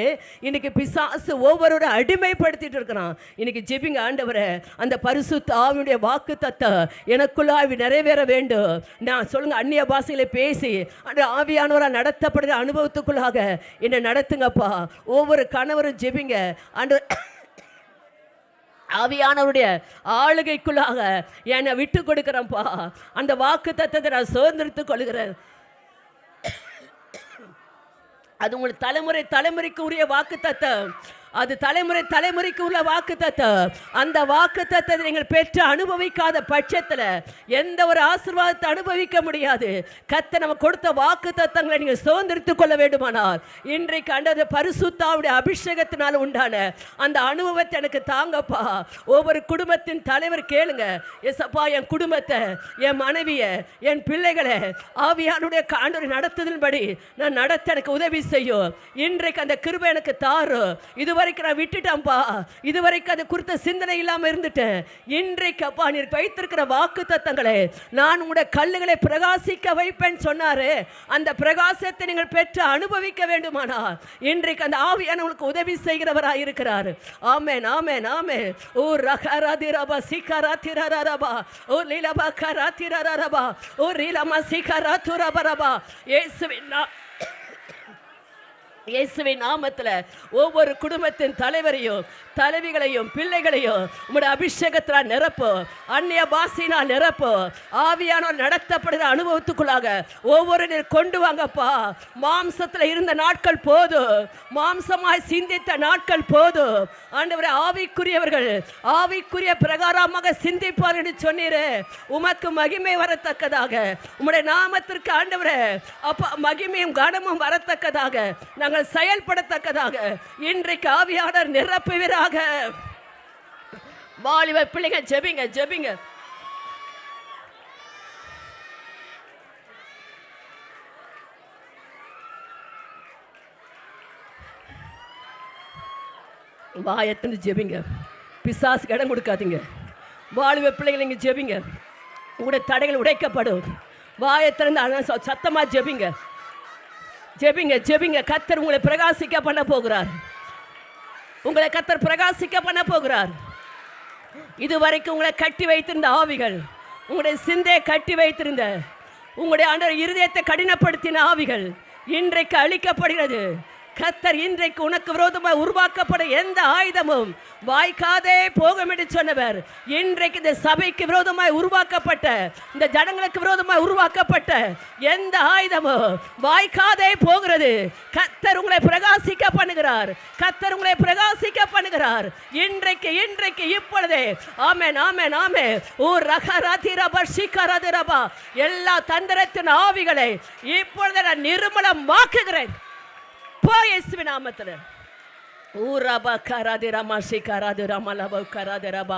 இன்னைக்கு பிசாசு ஒவ்வொருவரை அடிமைப்படுத்திட்டு இருக்கிறான். இன்னைக்கு ஜெபிங்க, ஆண்டவரே அந்த பரிசுத்த ஆவியுடைய வாக்கு தத்தம் எனக்குள்ளாவி நிறைவேற வேண்டும். நான் சொல்லுங்க, அந்நிய பாஷைகளை பேசி அந்த ஆவியானவரால் நடத்தப்படுகிற அனுபவத்துக்குள்ளாக என்னை நடத்துங்கப்பா. ஒவ்வொரு கணவரும் ஜெபிங்க, ஆண்டு ஆவியானவருடைய ஆளுகைக்குள்ளாக என்னை விட்டு கொடுக்கிறேன்ப்பா. அந்த வாக்கு தத்தத்தை நான் சுதந்திரத்துக் கொள்கிறேன். அது உங்களுக்கு தலைமுறைக்கு உரிய வாக்கு தத்தம். அது தலைமுறைக்கு உள்ள வாக்கு தத்தம். அந்த வாக்கு தத்தத்தை நீங்கள் பெற்று அனுபவிக்காத பட்சத்தில் எந்த ஒரு ஆசீர்வாதத்தை அனுபவிக்க முடியாது. கர்த்தர் நம்ம கொடுத்த வாக்கு தத்தங்களை நீங்கள் சுதந்திரித்துக் கொள்ள வேண்டுமானால் இன்றைக்கு அந்த பரிசுத்தாவுடைய அபிஷேகத்தினால் உண்டான அந்த அனுபவத்தை எனக்கு தாங்கப்பா. ஒவ்வொரு குடும்பத்தின் தலைவர் கேளுங்க, எசப்பா என் குடும்பத்தை, என் மனைவியை, என் பிள்ளைகளை ஆவியானுடைய ஆண்டவரை நடத்துதல்படி நான் நடத்த எனக்கு உதவி செய்யும். இன்றைக்கு அந்த கிருபை எனக்கு தாரும். இதுவரைக்கும் நான் விட்டுட்டேன்ப்பா, இதுவரைக்கும் அது குறித்த சிந்தனை இல்லாமல் இருந்துட்டேன். இன்றைக்கு அப்பா நீர் வைத்திருக்கிற வாக்கு தத்தங்களை நான் உங்களுடைய கல்லுகளை பிரகாசிக்க வைப்பேன் சொன்னாரு. அந்த பிரகாசத்தை நீங்கள் பெற்று அனுபவிக்க வேண்டுமானால் இன்றைக்கு அந்த ஆவியானவர்களுக்கு உதவி செய்கிறவராக இருக்கிறார். ஆமென், ஆமென், ஆமென். ஓ ரகராதிரபா சிகராதிரரபா, ஓ லீலபா கராதிரரபா, ஓ ரீலமா சிகராதுரபரபா. இயேசுவின் நாமத்தில் ஒவ்வொரு குடும்பத்தின் தலைவரையும் தலைவிகளையும் பிள்ளைகளையும் உங்களுடைய அபிஷேகத்தினால் நிரப்பும், அந்நிய பாஷையினால் நிரப்பும். ஆவியானவர் நடத்தப்படுகிற அனுபவத்துக்குள்ளாக ஒவ்வொரு நீர் கொண்டு வாங்கப்பா. மாம்சத்தில் இருந்த நாட்கள் போதும், மாம்சமாய் சிந்தித்த நாட்கள் போதும். ஆண்டவரே ஆவிக்குரியவர்கள் ஆவிக்குரிய பிரகாரமாக சிந்திப்பார் என்று சொன்னீரே. உமக்கு மகிமை வரத்தக்கதாக உம்முடைய நாமத்திற்கு ஆண்டவரே அப்பா மகிமையும் கனமும் வரத்தக்கதாக நாங்கள் செயல்படத்தக்கதாக இன்றைக்கு ஆவியானவர் நிரப்புவீராக. வாலிப பிள்ளைங்க ஜெபிங்க, ஜெபிங்க. வாயத்தின்னு ஜெபிங்க, பிசாசுக்கு இடம் கொடுக்காதீங்க. வாலிப பிள்ளைகள் இங்கே ஜெபிங்க, உங்களுடைய தடைகள் உடைக்கப்படும். வாயத்திறந்து சத்தமாக ஜெபிங்க, ஜெபிங்க, ஜெபிங்க. கர்த்தர் உங்களை பிரகாசிக்க பண்ண போகிறார். உங்களை கர்த்தர் பிரகாசிக்க பண்ண போகிறார். இதுவரைக்கும் உங்களை கட்டி வைத்திருந்த ஆவிகள், உங்களுடைய சிந்தையை கட்டி வைத்திருந்த உங்களுடைய ஆண்டவர் இருதயத்தை கடினப்படுத்தின ஆவிகள் இன்றைக்கு அழிக்கப்படுகிறது. கர்த்தர் இன்றைக்கு உனக்கு விரோதமாக உருவாக்கப்பட எந்த ஆயுதமும் வாய்க்காதே போகும் என்று சொன்னவர். இன்றைக்கு இந்த சபைக்கு விரோதமாய் உருவாக்கப்பட்ட, இந்த ஜனங்களுக்கு விரோதமாய் உருவாக்கப்பட்ட எந்த ஆயுதமும் வாய்க்காதே போகிறது. கர்த்தர் உங்களை பிரகாசிக்க பண்ணுகிறார். கர்த்தர் உங்களை பிரகாசிக்க பண்ணுகிறார். இன்றைக்கு இன்றைக்கு இப்பொழுதே. ஆமென், ஆமென், ஆமென். ஓ ரகராதிரபா சிகராதிரபா, எல்லா தந்திரத்தின் ஆவிகளை இப்பொழுது நான் நிர்மூலமாக்குகிறேன் இயேசுவின் நாமத்தில். ஊரபா கராதிரமா சிகராதிரமா லபா கராதிரபா,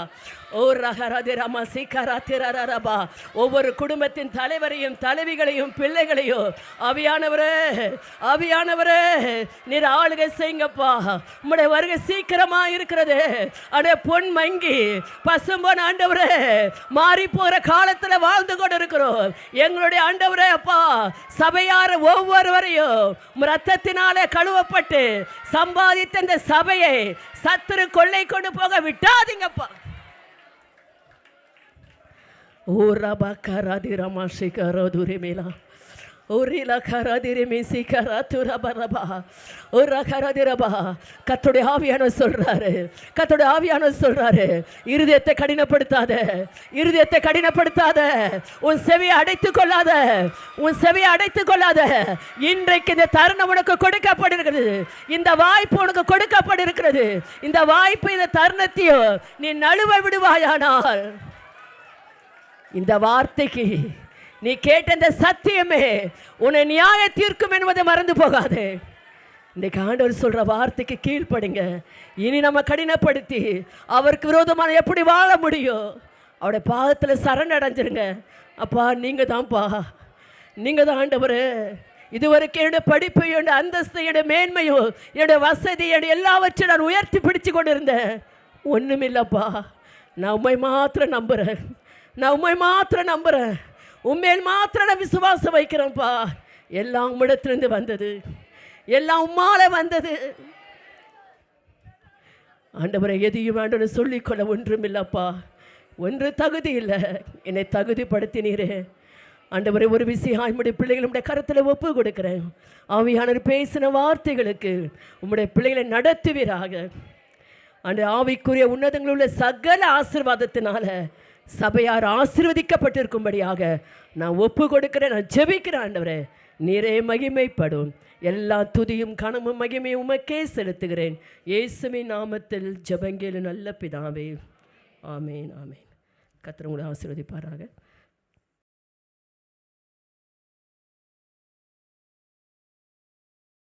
ஓ ரகராதிரமா சிகராதிரரபா. ஒவ்வொரு குடும்பத்தின் தலைவரையும் தலைவிகளையும் பிள்ளைகளையும் ஆவியானவரே, ஆவியானவரே நீர் ஆளுகை செய்யுங்கப்பா. உம்முடைய வருகை சீக்கிரமா இருக்கிறது. அடே பொன் மங்கி பசும்பொன் ஆண்டவரே, மாறி போற காலத்தில் வாழ்ந்து கொண்டு இருக்கிறோம். எங்களுடைய ஆண்டவரே அப்பா, சபையார ஒவ்வொருவரையும் ரத்தத்தினாலே கழுவப்பட்டு சம்பாதித்த இந்த சபையை சத்துரு கொள்ளை கொண்டு போக விட்டாதீங்கப்பா. ஓ ரபா கராதிரமா சிகராதுரிமேலா, கர்த்தருடைய ஆவியானவர் சொல்றாரு, கர்த்தருடைய ஆவியானவர் சொல்றாரு, இருதயத்தை கடினப்படுத்தாத, இருதயத்தை கடினப்படுத்தாத, உன் செவியை அடைத்துக் கொள்ளாத, உன் செவியை அடைத்துக் கொள்ளாத. இன்றைக்கு இந்த தருணம் உனக்கு கொடுக்கப்படுகிறது. இந்த வாய்ப்பு உனக்கு கொடுக்கப்படுகிறது. இந்த வாய்ப்பு, இந்த தருணத்தையும் நீ நழுவ விடுவாயானால் இந்த வார்த்தைக்கு நீ கேட்ட இந்த சத்தியமே உன்னை நியாய தீர்க்கும் என்பதை மறந்து போகாது. இன்றைக்கு ஆண்டவர் சொல்ற வார்த்தைக்கு கீழ்ப்படுங்க. இனி நம்ம கடினப்படுத்தி அவருக்கு விரோதமான எப்படி வாழ முடியும்? அவருடைய பாதத்தில் சரணடைஞ்சிருங்க. அப்பா நீங்க தான்ப்பா, நீங்க தான் ஆண்டவர். இதுவரைக்கும் என்னுடைய படிப்பு, என்னுடைய அந்தஸ்து, என்னுடைய மேன்மையும், என்னுடைய வசதி, என்னுடைய எல்லாவற்றையும் நான் உயர்த்தி பிடிச்சு கொண்டு இருந்தேன். ஒன்றுமில்லப்பா, நான் உண்மை மாத்திரம் நம்புகிறேன். நான் உண்மை மாத்திரம் நம்புகிறேன். உண்மையில் மாத்திரம் நான் விசுவாசம் வைக்கிறேன்ப்பா. எல்லாம் உம்மிடத்திலிருந்து வந்தது, எல்லாம் உம்மால வந்தது. ஆண்டவரை எதையும் ஆண்டவரை சொல்லிக்கொள்ள ஒன்றும் இல்லைப்பா, ஒன்று தகுதி இல்லை. என்னை தகுதிப்படுத்தினீரே ஆண்டவரை. ஒரு விஷயம் உம்முடைய பிள்ளைகளுடைய கருத்தில் ஒப்பு கொடுக்குறேன். ஆவியானவர் பேசின வார்த்தைகளுக்கு உம்முடைய பிள்ளைகளை நடத்துவீராக. அந்த ஆவிக்குரிய உன்னதங்களில் உள்ள சகல ஆசீர்வாதத்தினால சபையார் ஆசீர்வதிக்கப்பட்டிருக்கும்படியாக நான் ஒப்பு கொடுக்கிறேன். நான் ஜெபிக்கிறேன். ஆண்டவரே நீரே மகிமைப்படும். எல்லா துதியும் கனமும் மகிமையும் உமக்கே செலுத்துகிறேன். இயேசுவின் நாமத்தில் ஜெபங்கேளு நல்ல பிதாவே. ஆமேன் ஆமேன். கர்த்தர் உங்களை ஆசீர்வதிப்பாராக.